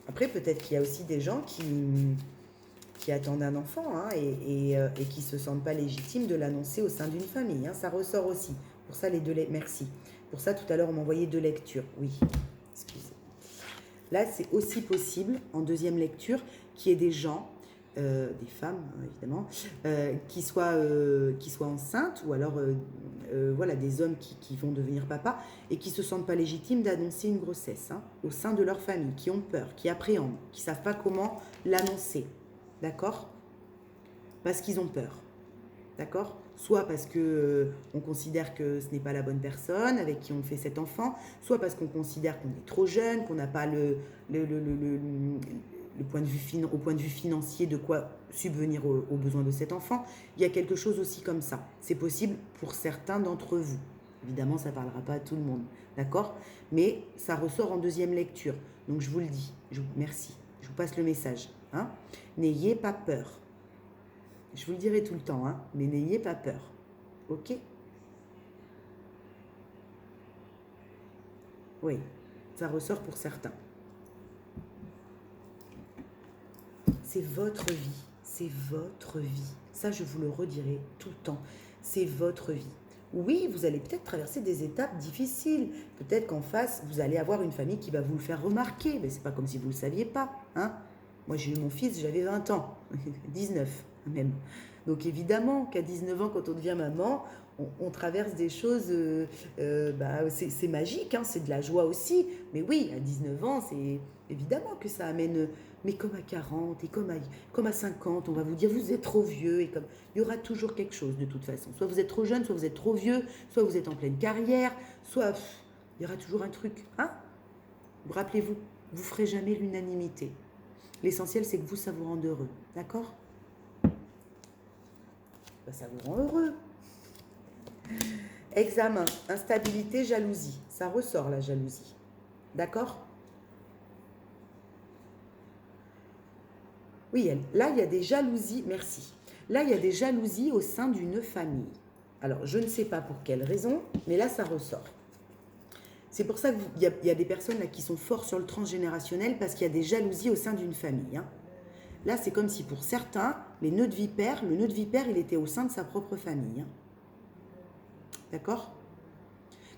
Après, peut-être qu'il y a aussi des gens qui attendent un enfant hein, et qui ne se sentent pas légitimes de l'annoncer au sein d'une famille. Hein. Ça ressort aussi. Pour ça, les deux merci. Pour ça, tout à l'heure, on m'envoyait 2 lectures. Oui, excusez. Là, c'est aussi possible, en deuxième lecture, qu'il y ait des gens, des femmes, évidemment, qui soient enceintes ou alors voilà, des hommes qui vont devenir papa et qui ne se sentent pas légitimes d'annoncer une grossesse hein, au sein de leur famille, qui ont peur, qui appréhendent, qui ne savent pas comment l'annoncer. D'accord? Parce qu'ils ont peur. D'accord? Soit parce qu'on considère que ce n'est pas la bonne personne avec qui on fait cet enfant, soit parce qu'on considère qu'on est trop jeune, qu'on n'a pas le point de vue au point de vue financier de quoi subvenir aux besoins de cet enfant. Il y a quelque chose aussi comme ça. C'est possible pour certains d'entre vous. Évidemment, ça ne parlera pas à tout le monde. D'accord? Mais ça ressort en deuxième lecture. Donc je vous le dis. Merci. Je vous passe le message. Hein? N'ayez pas peur. Je vous le dirai tout le temps, hein, mais n'ayez pas peur. Ok? Oui, ça ressort pour certains. C'est votre vie. C'est votre vie. Ça, je vous le redirai tout le temps. C'est votre vie. Oui, vous allez peut-être traverser des étapes difficiles. Peut-être qu'en face, vous allez avoir une famille qui va vous le faire remarquer. Mais c'est pas comme si vous ne le saviez pas. Hein. Moi, j'ai eu mon fils, j'avais 20 ans. 19 même. Donc évidemment qu'à 19 ans, quand on devient maman, on traverse des choses, c'est magique, hein, c'est de la joie aussi. Mais oui, à 19 ans, c'est évidemment que ça amène, mais comme à 40 et comme à 50, on va vous dire vous êtes trop vieux. Et comme il y aura toujours quelque chose de toute façon. Soit vous êtes trop jeune, soit vous êtes trop vieux, soit vous êtes en pleine carrière, soit il y aura toujours un truc. Hein. Rappelez-vous, vous ne ferez jamais l'unanimité. L'essentiel, c'est que vous, ça vous rende heureux. D'accord? Ça vous rend heureux. Examen, instabilité, jalousie. Ça ressort la jalousie. D'accord? Oui, là, il y a des jalousies. Merci. Là, il y a des jalousies au sein d'une famille. Alors, je ne sais pas pour quelle raison, mais là, ça ressort. C'est pour ça qu'il y a des personnes là qui sont fortes sur le transgénérationnel parce qu'il y a des jalousies au sein d'une famille. Hein. Là, c'est comme si pour certains, le nœud de vipère, il était au sein de sa propre famille. Hein. D'accord?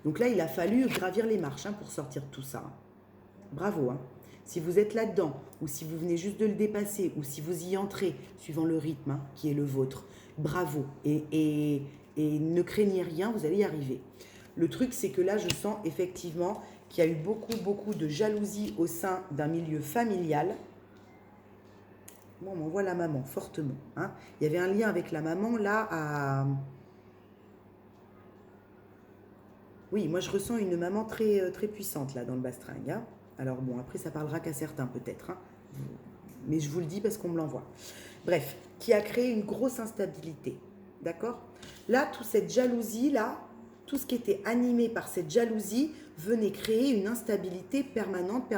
Donc là, il a fallu gravir les marches pour sortir de tout ça. Bravo. Hein. Si vous êtes là-dedans, ou si vous venez juste de le dépasser, ou si vous y entrez, suivant le rythme qui est le vôtre, bravo. Et ne craignez rien, vous allez y arriver. Le truc, c'est que là, je sens effectivement qu'il y a eu beaucoup de jalousie au sein d'un milieu familial. Bon, on voit la maman, fortement. Hein. Il y avait un lien avec la maman, là, à... Oui, moi, je ressens une maman très, très puissante, là, dans le bastringue. Hein. Alors, bon, après, ça parlera qu'à certains, peut-être. Hein. Mais je vous le dis parce qu'on me l'envoie. Bref, qui a créé une grosse instabilité. D'accord? Là, toute cette jalousie-là, tout ce qui était animé par cette jalousie venait créer une instabilité permanente.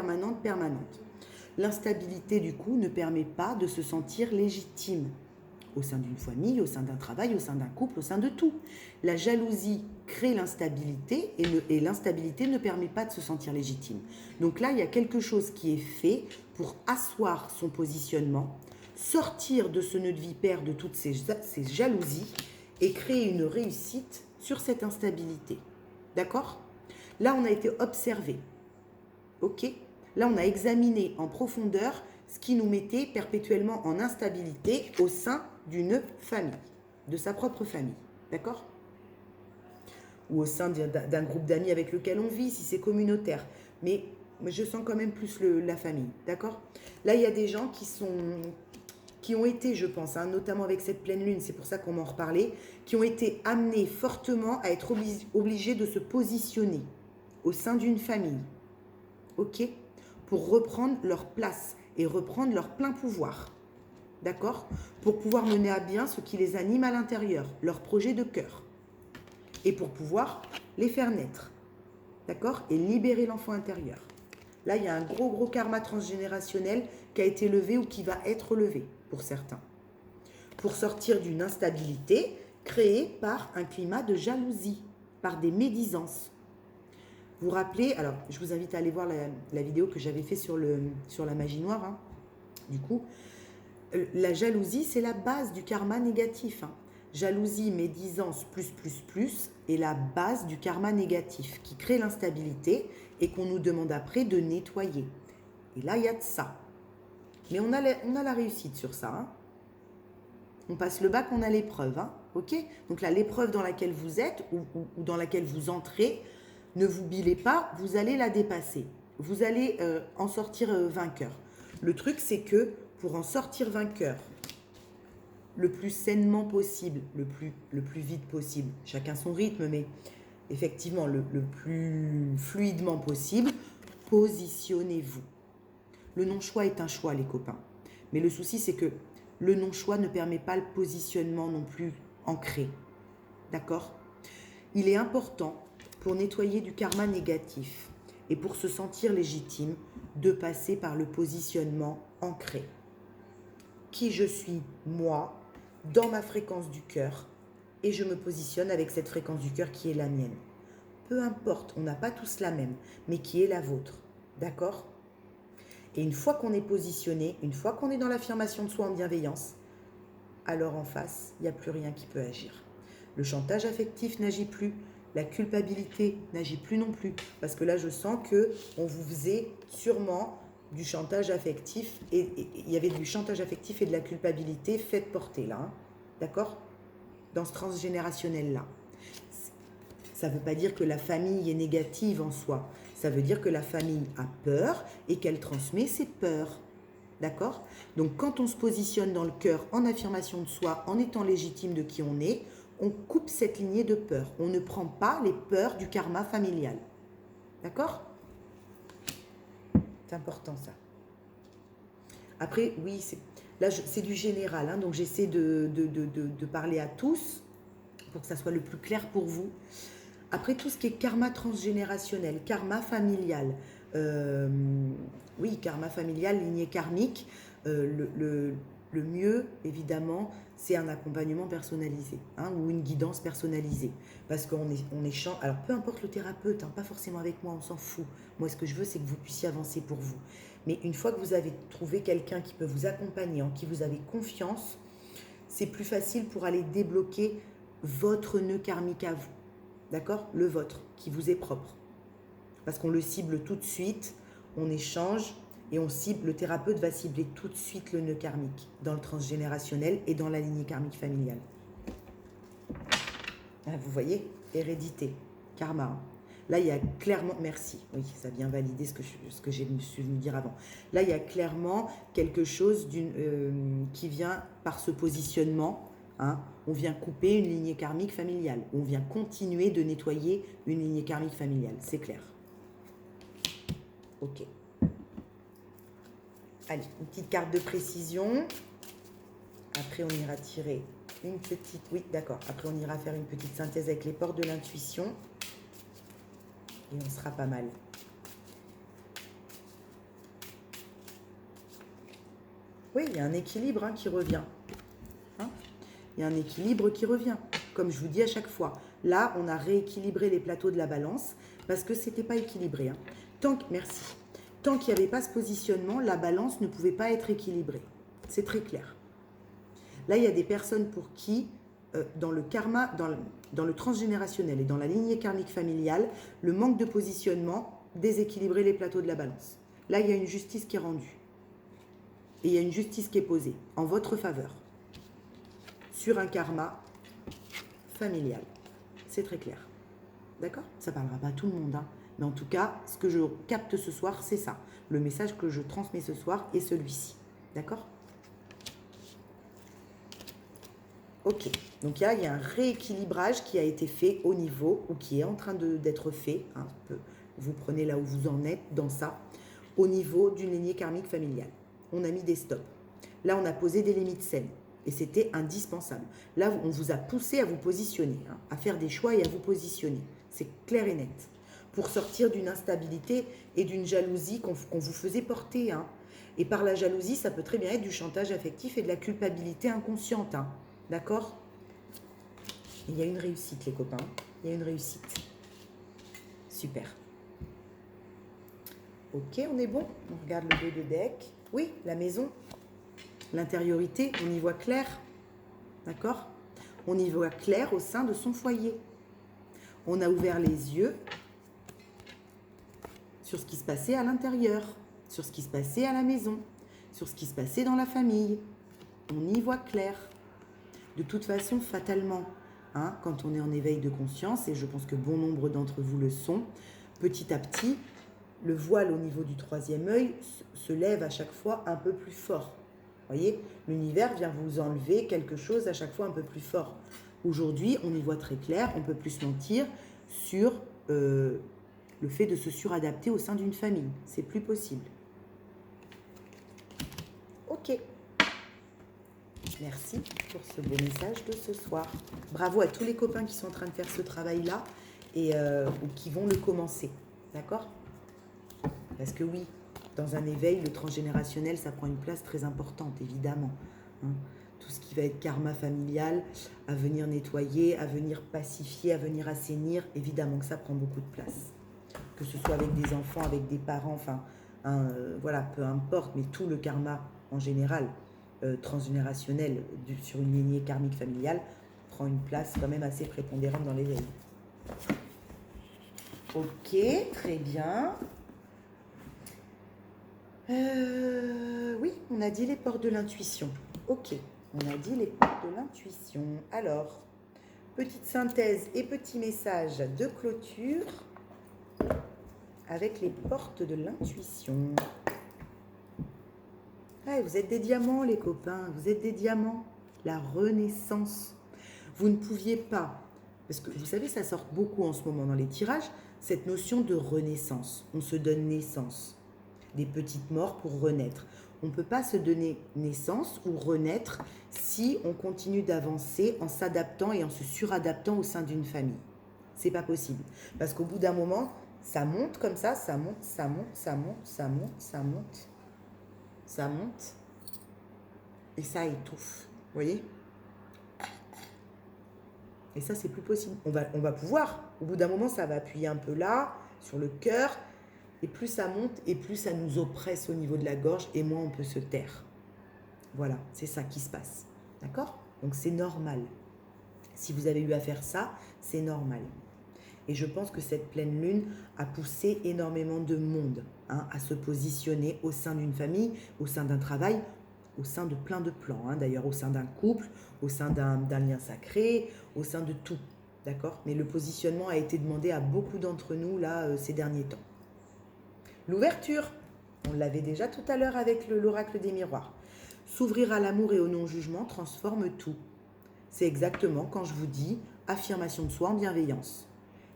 L'instabilité, du coup, ne permet pas de se sentir légitime au sein d'une famille, au sein d'un travail, au sein d'un couple, au sein de tout. La jalousie crée l'instabilité et l'instabilité ne permet pas de se sentir légitime. Donc là, il y a quelque chose qui est fait pour asseoir son positionnement, sortir de ce nœud de vipère, de toutes ces jalousies et créer une réussite sur cette instabilité. D'accord? Là, on a été observé. Ok? Là, on a examiné en profondeur ce qui nous mettait perpétuellement en instabilité au sein d'une famille, de sa propre famille. D'accord? Ou au sein d'un groupe d'amis avec lequel on vit, si c'est communautaire. Mais je sens quand même plus la famille. D'accord? Là, il y a des gens qui ont été, je pense, notamment avec cette pleine lune, c'est pour ça qu'on m'en reparlait, qui ont été amenés fortement à être obligés de se positionner au sein d'une famille. Ok? Pour reprendre leur place et reprendre leur plein pouvoir. D'accord? Pour pouvoir mener à bien ce qui les anime à l'intérieur, leurs projets de cœur. Et pour pouvoir les faire naître. D'accord? Et libérer l'enfant intérieur. Là, il y a un gros karma transgénérationnel qui a été levé ou qui va être levé pour certains. Pour sortir d'une instabilité créée par un climat de jalousie, par des médisances. Vous vous rappelez, alors je vous invite à aller voir la vidéo que j'avais fait sur la magie noire. Hein. Du coup, la jalousie, c'est la base du karma négatif. Hein. Jalousie, médisance, plus, est la base du karma négatif qui crée l'instabilité et qu'on nous demande après de nettoyer. Et là, il y a de ça. Mais on a la réussite sur ça. Hein. On passe le bac, on a l'épreuve. Hein. Ok? Donc là, l'épreuve dans laquelle vous êtes ou dans laquelle vous entrez, ne vous bilez pas, vous allez la dépasser. Vous allez en sortir vainqueur. Le truc, c'est que pour en sortir vainqueur, le plus sainement possible, le plus vite possible, chacun son rythme, mais effectivement le plus fluidement possible, positionnez-vous. Le non-choix est un choix, les copains. Mais le souci, c'est que le non-choix ne permet pas le positionnement non plus ancré. D'accord? Il est important, pour nettoyer du karma négatif et pour se sentir légitime, de passer par le positionnement ancré. Qui je suis, moi, dans ma fréquence du cœur, et je me positionne avec cette fréquence du cœur qui est la mienne. Peu importe, on n'a pas tous la même, mais qui est la vôtre. D'accord? Et une fois qu'on est positionné, une fois qu'on est dans l'affirmation de soi en bienveillance, alors en face, il n'y a plus rien qui peut agir. Le chantage affectif n'agit plus. La culpabilité n'agit plus non plus. Parce que là, je sens qu'on vous faisait sûrement du chantage affectif. Et il y avait du chantage affectif et de la culpabilité faites porter là. Hein. D'accord? Dans ce transgénérationnel-là. Ça ne veut pas dire que la famille est négative en soi. Ça veut dire que la famille a peur et qu'elle transmet ses peurs. D'accord? Donc quand on se positionne dans le cœur en affirmation de soi, en étant légitime de qui on est, on coupe cette lignée de peur. On ne prend pas les peurs du karma familial. D'accord? C'est important ça. Après, oui, là c'est du général, hein, donc j'essaie de parler à tous pour que ça soit le plus clair pour vous. Après, tout ce qui est karma transgénérationnel, karma familial, oui, karma familial, lignée karmique, le mieux, évidemment, c'est un accompagnement personnalisé, hein, ou une guidance personnalisée. Parce on échange, alors peu importe le thérapeute, hein, pas forcément avec moi, on s'en fout. Moi, ce que je veux, c'est que vous puissiez avancer pour vous. Mais une fois que vous avez trouvé quelqu'un qui peut vous accompagner, en qui vous avez confiance, c'est plus facile pour aller débloquer votre nœud karmique à vous. D'accord? Le vôtre, qui vous est propre. Parce qu'on le cible tout de suite, on échange et le thérapeute va cibler tout de suite le nœud karmique dans le transgénérationnel et dans la lignée karmique familiale. Ah, vous voyez? Hérédité, karma. Hein. Là, il y a clairement, merci, oui, ça vient valider ce que j'ai su vous dire avant. Là, il y a clairement quelque chose qui vient par ce positionnement. Hein, on vient couper une lignée karmique familiale. On vient continuer de nettoyer une lignée karmique familiale. C'est clair. Ok. Allez, une petite carte de précision. Après, on ira tirer une petite... Oui, d'accord. Après, on ira faire une petite synthèse avec les portes de l'intuition. Et on sera pas mal. Oui, il y a un équilibre hein, qui revient. Hein, il y a un équilibre qui revient. Comme je vous dis à chaque fois. Là, on a rééquilibré les plateaux de la balance parce que ce n'était pas équilibré. Hein. Merci. Tant qu'il n'y avait pas ce positionnement, la balance ne pouvait pas être équilibrée. C'est très clair. Là, il y a des personnes pour qui, dans le karma, dans le transgénérationnel et dans la lignée karmique familiale, le manque de positionnement déséquilibrait les plateaux de la balance. Là, il y a une justice qui est rendue. Et il y a une justice qui est posée en votre faveur sur un karma familial. C'est très clair. D'accord? Ça ne parlera pas à tout le monde, hein. Mais en tout cas, ce que je capte ce soir, c'est ça. Le message que je transmets ce soir est celui-ci. D'accord? Ok. Donc, il y a un rééquilibrage qui a été fait au niveau, ou qui est en train d'être fait. Hein, vous prenez là où vous en êtes dans ça, au niveau d'une lignée karmique familiale. On a mis des stops. Là, on a posé des limites saines. Et c'était indispensable. Là, on vous a poussé à vous positionner, hein, à faire des choix et à vous positionner. C'est clair et net. Pour sortir d'une instabilité et d'une jalousie qu'on vous faisait porter. Hein. Et par la jalousie, ça peut très bien être du chantage affectif et de la culpabilité inconsciente. Hein. D'accord? Il y a une réussite, les copains. Il y a une réussite. Super. Ok, on est bon? On regarde le dos de deck. Oui, la maison. L'intériorité, on y voit clair. D'accord? On y voit clair au sein de son foyer. On a ouvert les yeux sur ce qui se passait à l'intérieur, sur ce qui se passait à la maison, sur ce qui se passait dans la famille. On y voit clair. De toute façon, fatalement, hein, quand on est en éveil de conscience, et je pense que bon nombre d'entre vous le sont, petit à petit, le voile au niveau du troisième œil se lève à chaque fois un peu plus fort. Vous voyez, l'univers vient vous enlever quelque chose à chaque fois un peu plus fort. Aujourd'hui, on y voit très clair, on ne peut plus se mentir sur le fait de se suradapter au sein d'une famille. C'est plus possible. Ok. Merci pour ce beau message de ce soir. Bravo à tous les copains qui sont en train de faire ce travail-là et ou qui vont le commencer. D'accord? Parce que oui, dans un éveil, le transgénérationnel, ça prend une place très importante, évidemment. Hein. Tout ce qui va être karma familial, à venir nettoyer, à venir pacifier, à venir assainir, évidemment que ça prend beaucoup de place. Que ce soit avec des enfants, avec des parents, enfin, voilà, peu importe, mais tout le karma en général, transgénérationnel sur une lignée karmique familiale, prend une place quand même assez prépondérante dans l'éveil. Ok, très bien. Oui, on a dit les portes de l'intuition. Ok, on a dit les portes de l'intuition. Alors, petite synthèse et petit message de clôture avec les portes de l'intuition. Ah, vous êtes des diamants, les copains, vous êtes des diamants. La renaissance. Vous ne pouviez pas, parce que vous savez, ça sort beaucoup en ce moment dans les tirages, cette notion de renaissance. On se donne naissance. Des petites morts pour renaître. On ne peut pas se donner naissance ou renaître si on continue d'avancer en s'adaptant et en se suradaptant au sein d'une famille. C'est pas possible. Parce qu'au bout d'un moment, ça monte comme ça monte, ça monte, ça monte, ça monte, ça monte, ça monte, et ça étouffe. Vous voyez ? Et ça, c'est plus possible. On va pouvoir. Au bout d'un moment, ça va appuyer un peu là, sur le cœur. Et plus ça monte, et plus ça nous oppresse au niveau de la gorge, et moins on peut se taire. Voilà, c'est ça qui se passe. D'accord ? Donc c'est normal. Si vous avez eu à faire ça, c'est normal. Et je pense que cette pleine lune a poussé énormément de monde à se positionner au sein d'une famille, au sein d'un travail, au sein de plein de plans. D'ailleurs, au sein d'un couple, au sein d'un lien sacré, au sein de tout. D'accord ? Mais le positionnement a été demandé à beaucoup d'entre nous là ces derniers temps. L'ouverture, on l'avait déjà tout à l'heure avec l'oracle des miroirs. S'ouvrir à l'amour et au non-jugement transforme tout. C'est exactement quand je vous dis affirmation de soi en bienveillance.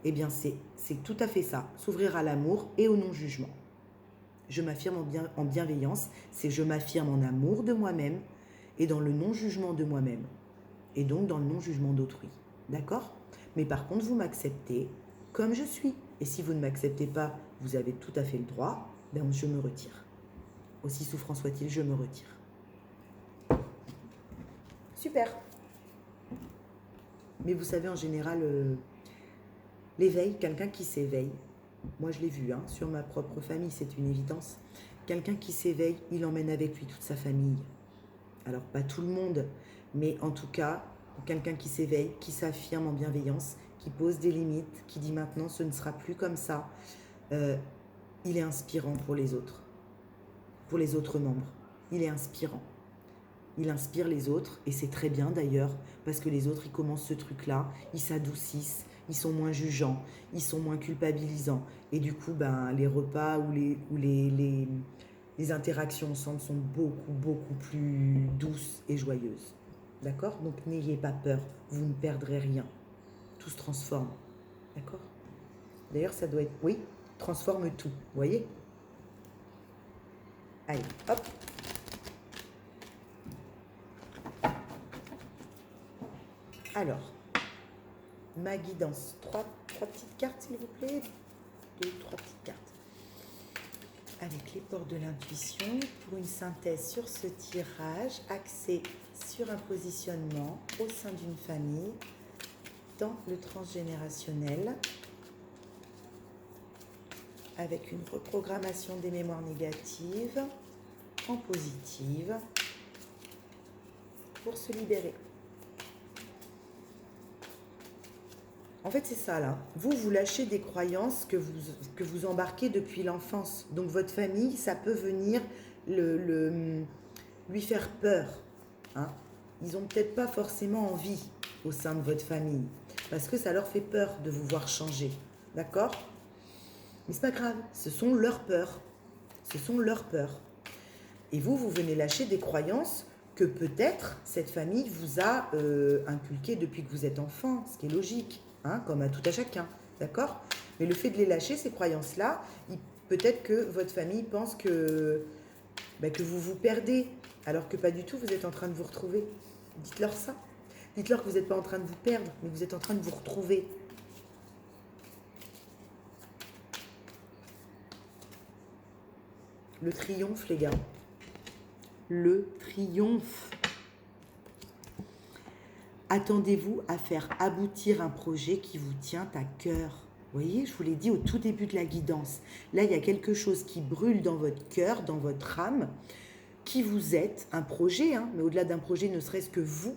Eh bien, c'est tout à fait ça. S'ouvrir à l'amour et au non-jugement. Je m'affirme en bienveillance, c'est je m'affirme en amour de moi-même et dans le non-jugement de moi-même. Et donc dans le non-jugement d'autrui. D'accord ? Mais par contre, vous m'acceptez comme je suis. Et si vous ne m'acceptez pas, vous avez tout à fait le droit, ben je me retire. Aussi souffrant soit-il, je me retire. Super. Mais vous savez, en général, l'éveil, quelqu'un qui s'éveille, moi je l'ai vu, sur ma propre famille, c'est une évidence. Quelqu'un qui s'éveille, il emmène avec lui toute sa famille. Alors pas tout le monde, mais en tout cas, quelqu'un qui s'éveille, qui s'affirme en bienveillance, qui pose des limites, qui dit maintenant ce ne sera plus comme ça, il est inspirant pour les autres membres. Il est inspirant. Il inspire les autres, et c'est très bien d'ailleurs, parce que les autres, ils commencent ce truc-là, ils s'adoucissent, ils sont moins jugeants, ils sont moins culpabilisants. Et du coup, les repas ou les interactions ensemble sont beaucoup, beaucoup plus douces et joyeuses. D'accord ? Donc n'ayez pas peur, vous ne perdrez rien. Tout se transforme. D'accord ? D'ailleurs, ça doit être... Oui, transforme tout, vous voyez ? Allez, hop. Alors, ma guidance. Trois petites cartes, s'il vous plaît. 3 petites cartes. Avec les portes de l'intuition, pour une synthèse sur ce tirage, axé sur un positionnement au sein d'une famille, dans le transgénérationnel, avec une reprogrammation des mémoires négatives en positive, pour se libérer. En fait, c'est ça, là. Vous lâchez des croyances que vous embarquez depuis l'enfance. Donc, votre famille, ça peut venir lui faire peur. Ils n'ont peut-être pas forcément envie au sein de votre famille. Parce que ça leur fait peur de vous voir changer. D'accord ? Mais c'est pas grave. Ce sont leurs peurs. Ce sont leurs peurs. Et vous venez lâcher des croyances que peut-être cette famille vous a inculquées depuis que vous êtes enfant. Ce qui est logique. Comme à tout à chacun, d'accord ? Mais le fait de les lâcher, ces croyances-là, peut-être que votre famille pense que vous vous perdez, alors que pas du tout, vous êtes en train de vous retrouver. Dites-leur ça. Dites-leur que vous n'êtes pas en train de vous perdre, mais vous êtes en train de vous retrouver. Le triomphe, les gars. Le triomphe. Attendez-vous à faire aboutir un projet qui vous tient à cœur. Vous voyez, je vous l'ai dit au tout début de la guidance. Là, il y a quelque chose qui brûle dans votre cœur, dans votre âme, qui vous êtes, un projet, mais au-delà d'un projet, ne serait-ce que vous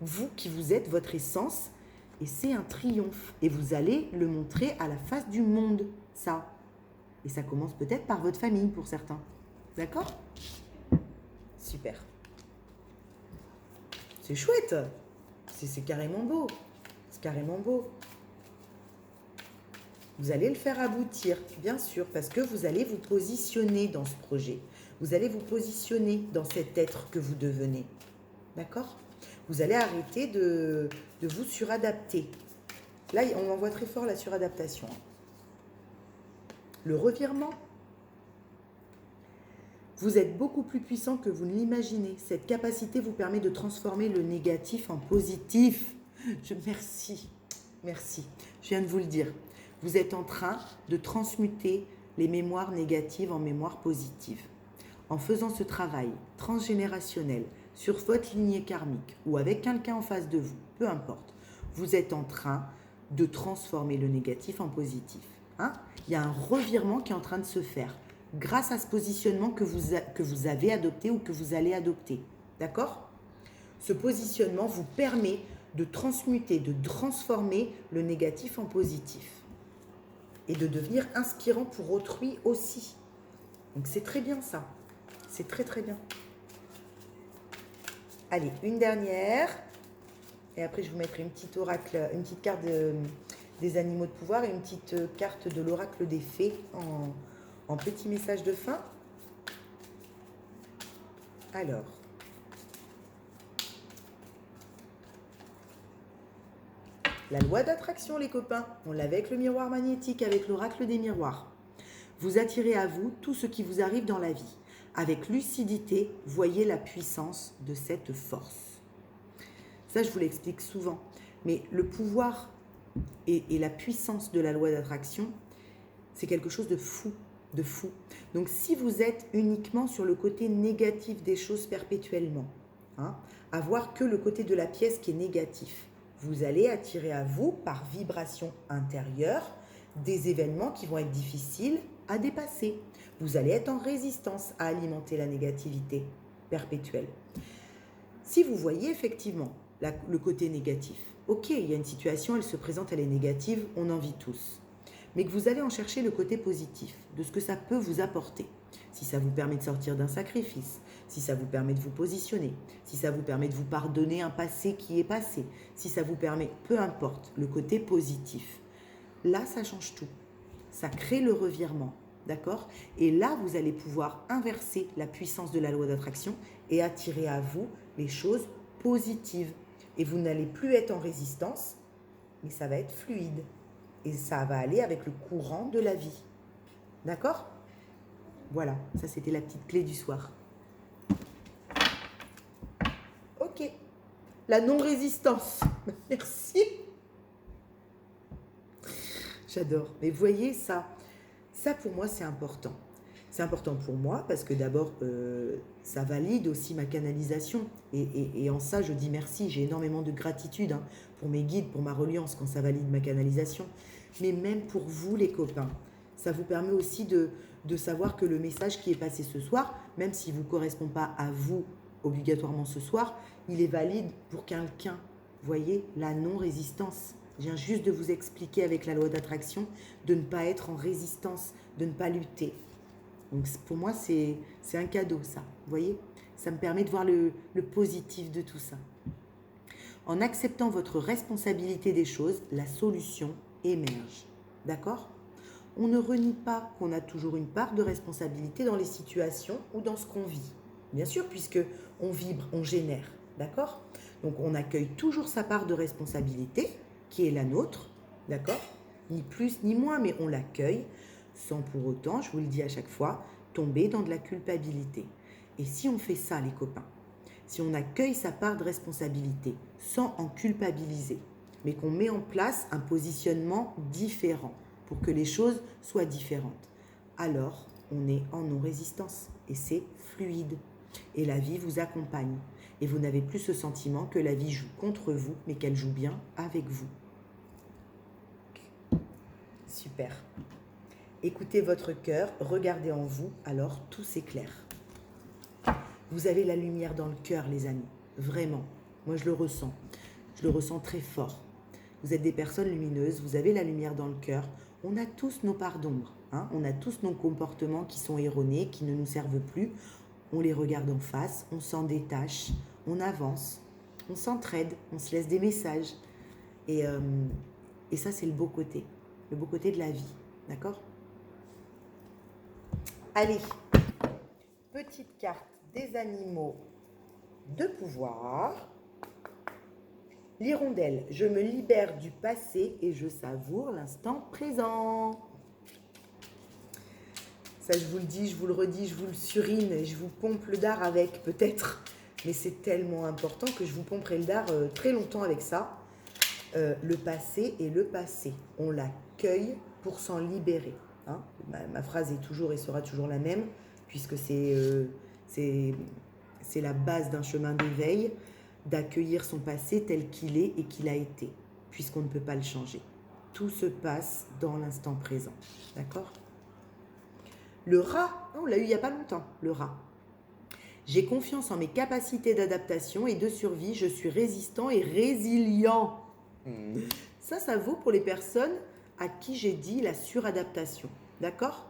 vous qui vous êtes, votre essence, et c'est un triomphe. Et vous allez le montrer à la face du monde, ça. Et ça commence peut-être par votre famille pour certains. D'accord? Super. C'est chouette. C'est carrément beau. C'est carrément beau. Vous allez le faire aboutir, bien sûr, parce que vous allez vous positionner dans ce projet. Vous allez vous positionner dans cet être que vous devenez. D'accord? Vous allez arrêter de vous suradapter. Là, on en voit très fort la suradaptation. Le revirement. Vous êtes beaucoup plus puissant que vous ne l'imaginez. Cette capacité vous permet de transformer le négatif en positif. Merci. Je viens de vous le dire. Vous êtes en train de transmuter les mémoires négatives en mémoires positives. En faisant ce travail transgénérationnel sur votre lignée karmique ou avec quelqu'un en face de vous, peu importe, vous êtes en train de transformer le négatif en positif. Il y a un revirement qui est en train de se faire grâce à ce positionnement que vous avez adopté ou que vous allez adopter. D'accord? Ce positionnement vous permet de transmuter, de transformer le négatif en positif et de devenir inspirant pour autrui aussi. Donc c'est très bien ça. C'est très très bien. Allez, une dernière. Et après je vous mettrai une petite oracle, une petite carte des animaux de pouvoir et une petite carte de l'oracle des fées en petit message de fin. Alors. La loi d'attraction, les copains, on l'avait avec le miroir magnétique, avec l'oracle des miroirs. Vous attirez à vous tout ce qui vous arrive dans la vie. Avec lucidité, voyez la puissance de cette force. Ça, je vous l'explique souvent. Mais le pouvoir et la puissance de la loi d'attraction, c'est quelque chose de fou, de fou. Donc, si vous êtes uniquement sur le côté négatif des choses perpétuellement, à voir que le côté de la pièce qui est négatif, vous allez attirer à vous, par vibration intérieure, des événements qui vont être difficiles à dépasser. Vous allez être en résistance à alimenter la négativité perpétuelle. Si vous voyez effectivement le côté négatif, ok, il y a une situation, elle se présente, elle est négative, on en vit tous. Mais que vous allez en chercher le côté positif, de ce que ça peut vous apporter. Si ça vous permet de sortir d'un sacrifice, si ça vous permet de vous positionner, si ça vous permet de vous pardonner un passé qui est passé, si ça vous permet, peu importe, le côté positif. Là, ça change tout. Ça crée le revirement, d'accord? Et là, vous allez pouvoir inverser la puissance de la loi d'attraction et attirer à vous les choses positives. Et vous n'allez plus être en résistance, mais ça va être fluide. Et ça va aller avec le courant de la vie. D'accord? Voilà, ça c'était la petite clé du soir. Ok. La non-résistance. Merci. J'adore. Mais voyez ça. Ça pour moi c'est important. C'est important pour moi parce que d'abord ça valide aussi ma canalisation. Et en ça je dis merci. J'ai énormément de gratitude pour mes guides, pour ma reliance quand ça valide ma canalisation. Mais même pour vous les copains. Ça vous permet aussi de savoir que le message qui est passé ce soir, même s'il ne vous correspond pas à vous obligatoirement ce soir, il est valide pour quelqu'un. Voyez, la non-résistance. Je viens juste de vous expliquer avec la loi d'attraction de ne pas être en résistance, de ne pas lutter. Donc pour moi, c'est un cadeau ça. Vous voyez, ça me permet de voir le positif de tout ça. En acceptant votre responsabilité des choses, la solution émerge. D'accord ? On ne renie pas qu'on a toujours une part de responsabilité dans les situations ou dans ce qu'on vit. Bien sûr, puisque on vibre, on génère. D'accord ? Donc, on accueille toujours sa part de responsabilité, qui est la nôtre. D'accord ? Ni plus ni moins, mais on l'accueille sans pour autant, je vous le dis à chaque fois, tomber dans de la culpabilité. Et si on fait ça, les copains, si on accueille sa part de responsabilité sans en culpabiliser, mais qu'on met en place un positionnement différent, pour que les choses soient différentes. Alors, on est en non-résistance et c'est fluide. Et la vie vous accompagne. Et vous n'avez plus ce sentiment que la vie joue contre vous, mais qu'elle joue bien avec vous. Super. Écoutez votre cœur, regardez en vous, alors tout s'éclaire. Vous avez la lumière dans le cœur, les amis. Vraiment. Moi, je le ressens. Je le ressens très fort. Vous êtes des personnes lumineuses, vous avez la lumière dans le cœur. On a tous nos parts d'ombre. Hein, on a tous nos comportements qui sont erronés, qui ne nous servent plus. On les regarde en face, on s'en détache, on avance, on s'entraide, on se laisse des messages. Et ça, c'est le beau côté de la vie. D'accord? Allez, petite carte des animaux de pouvoir. L'hirondelle, je me libère du passé et je savoure l'instant présent. Ça, je vous le dis, je vous le redis, je vous le surine et je vous pompe le dard avec, peut-être. Mais c'est tellement important que je vous pomperai le dard très longtemps avec ça. Le passé est le passé. On l'accueille pour s'en libérer. Hein, ma phrase est toujours et sera toujours la même, puisque c'est la base d'un chemin d'éveil, d'accueillir son passé tel qu'il est et qu'il a été, puisqu'on ne peut pas le changer. Tout se passe dans l'instant présent. D'accord? Le rat, on l'a eu il n'y a pas longtemps, le rat. J'ai confiance en mes capacités d'adaptation et de survie. Je suis résistant et résilient. Ça vaut pour les personnes à qui j'ai dit la suradaptation. D'accord?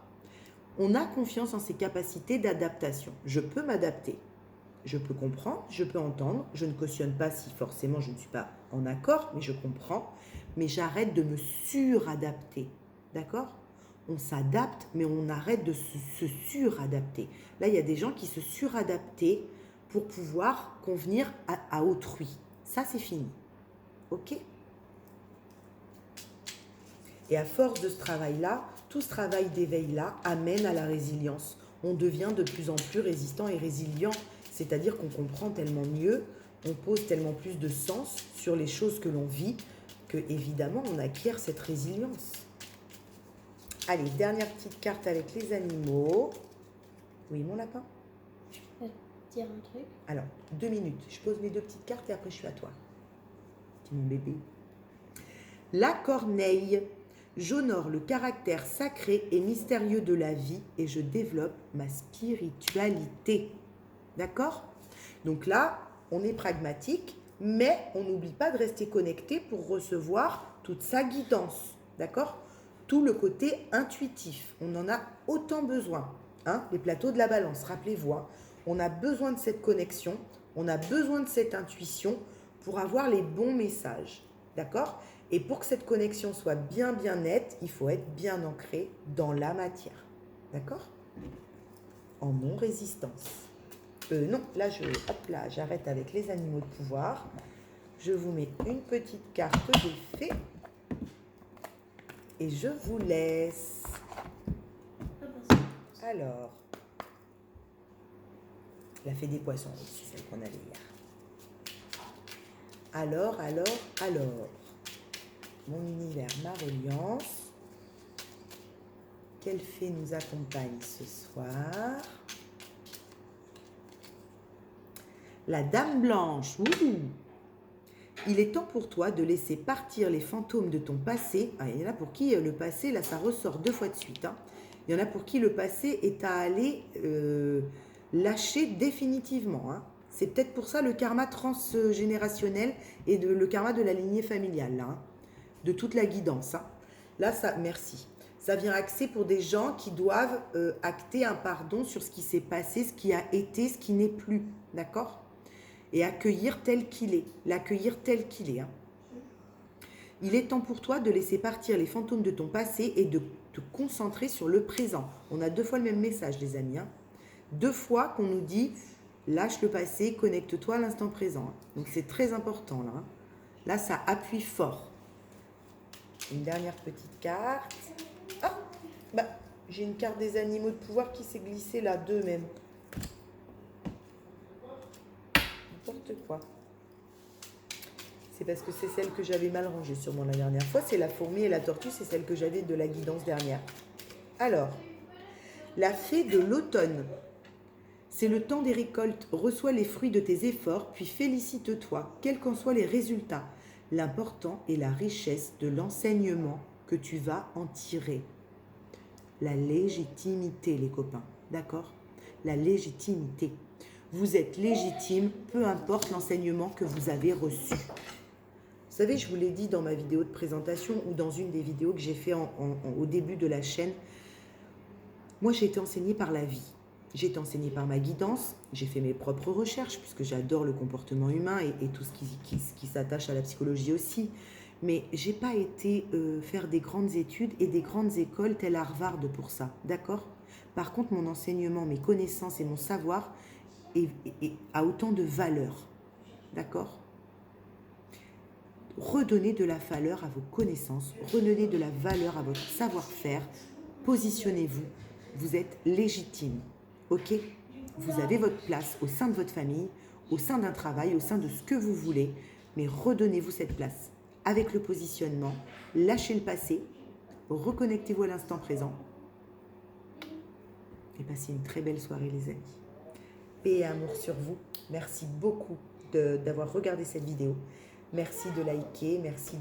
On a confiance en ses capacités d'adaptation. Je peux m'adapter. Je peux comprendre, je peux entendre. Je ne cautionne pas si forcément je ne suis pas en accord, mais je comprends. Mais j'arrête de me suradapter. D'accord? On s'adapte, mais on arrête de se suradapter. Là, il y a des gens qui se suradaptaient pour pouvoir convenir à autrui. Ça, c'est fini. OK? Et à force de ce travail-là, tout ce travail d'éveil-là amène à la résilience. On devient de plus en plus résistant et résilient, c'est-à-dire qu'on comprend tellement mieux, on pose tellement plus de sens sur les choses que l'on vit, que évidemment on acquiert cette résilience. Allez, dernière petite carte avec les animaux. Oui, mon lapin? Je peux te dire un truc? Alors, 2 minutes. Je pose mes 2 petites cartes et après je suis à toi. C'est mon bébé. La corneille. J'honore le caractère sacré et mystérieux de la vie et je développe ma spiritualité. D'accord? Donc là, on est pragmatique, mais on n'oublie pas de rester connecté pour recevoir toute sa guidance. D'accord? Tout le côté intuitif. On en a autant besoin. Hein? Les plateaux de la balance, rappelez-vous. Hein? On a besoin de cette connexion, on a besoin de cette intuition pour avoir les bons messages. D'accord? Et pour que cette connexion soit bien nette, il faut être bien ancré dans la matière. D'accord? En non-résistance. Non, là, j'arrête avec les animaux de pouvoir. Je vous mets une petite carte des fées. Et je vous laisse. Alors, la fée des poissons, c'est celle qu'on avait hier. Alors. Mon univers, ma reliance. Quelle fée nous accompagne ce soir? La Dame Blanche. Ouh. Il est temps pour toi de laisser partir les fantômes de ton passé. Ah, il y en a pour qui le passé, là, ça ressort 2 fois de suite. Hein. Il y en a pour qui le passé est à aller lâcher définitivement. Hein. C'est peut-être pour ça le karma transgénérationnel et le karma de la lignée familiale, là, hein, de toute la guidance. Hein. Là, ça, merci. Ça vient axer pour des gens qui doivent acter un pardon sur ce qui s'est passé, ce qui a été, ce qui n'est plus. D'accord ? Et accueillir tel qu'il est, l'accueillir tel qu'il est. Hein. Il est temps pour toi de laisser partir les fantômes de ton passé et de te concentrer sur le présent. On a 2 fois le même message, les amis. Hein. 2 fois qu'on nous dit, lâche le passé, connecte-toi à l'instant présent. Hein. Donc c'est très important là. Hein. Là, ça appuie fort. Une dernière petite carte. Ah, bah, j'ai une carte des animaux de pouvoir qui s'est glissée là, 2 même. N'importe quoi. C'est parce que c'est celle que j'avais mal rangée sûrement la dernière fois. C'est la fourmi et la tortue, c'est celle que j'avais de la guidance dernière. Alors, la fée de l'automne. C'est le temps des récoltes. Reçois les fruits de tes efforts, puis félicite-toi, quels qu'en soient les résultats. L'important est la richesse de l'enseignement que tu vas en tirer. La légitimité, les copains. D'accord ? La légitimité. Vous êtes légitime, peu importe l'enseignement que vous avez reçu. Vous savez, je vous l'ai dit dans ma vidéo de présentation ou dans une des vidéos que j'ai fait au début de la chaîne. Moi, j'ai été enseignée par la vie. J'ai été enseignée par ma guidance. J'ai fait mes propres recherches puisque j'adore le comportement humain et tout ce qui s'attache à la psychologie aussi. Mais je n'ai pas été faire des grandes études et des grandes écoles telles Harvard pour ça. D'accord ? Par contre, mon enseignement, mes connaissances et mon savoir a autant de valeur. D'accord ? Redonnez de la valeur à vos connaissances, redonnez de la valeur à votre savoir-faire, positionnez-vous, vous êtes légitime, ok ? Vous avez votre place au sein de votre famille, au sein d'un travail, au sein de ce que vous voulez, mais redonnez-vous cette place avec le positionnement, lâchez le passé, reconnectez-vous à l'instant présent et passez une très belle soirée les amis. Paix et amour sur vous, merci beaucoup d'avoir regardé cette vidéo. Merci de liker, merci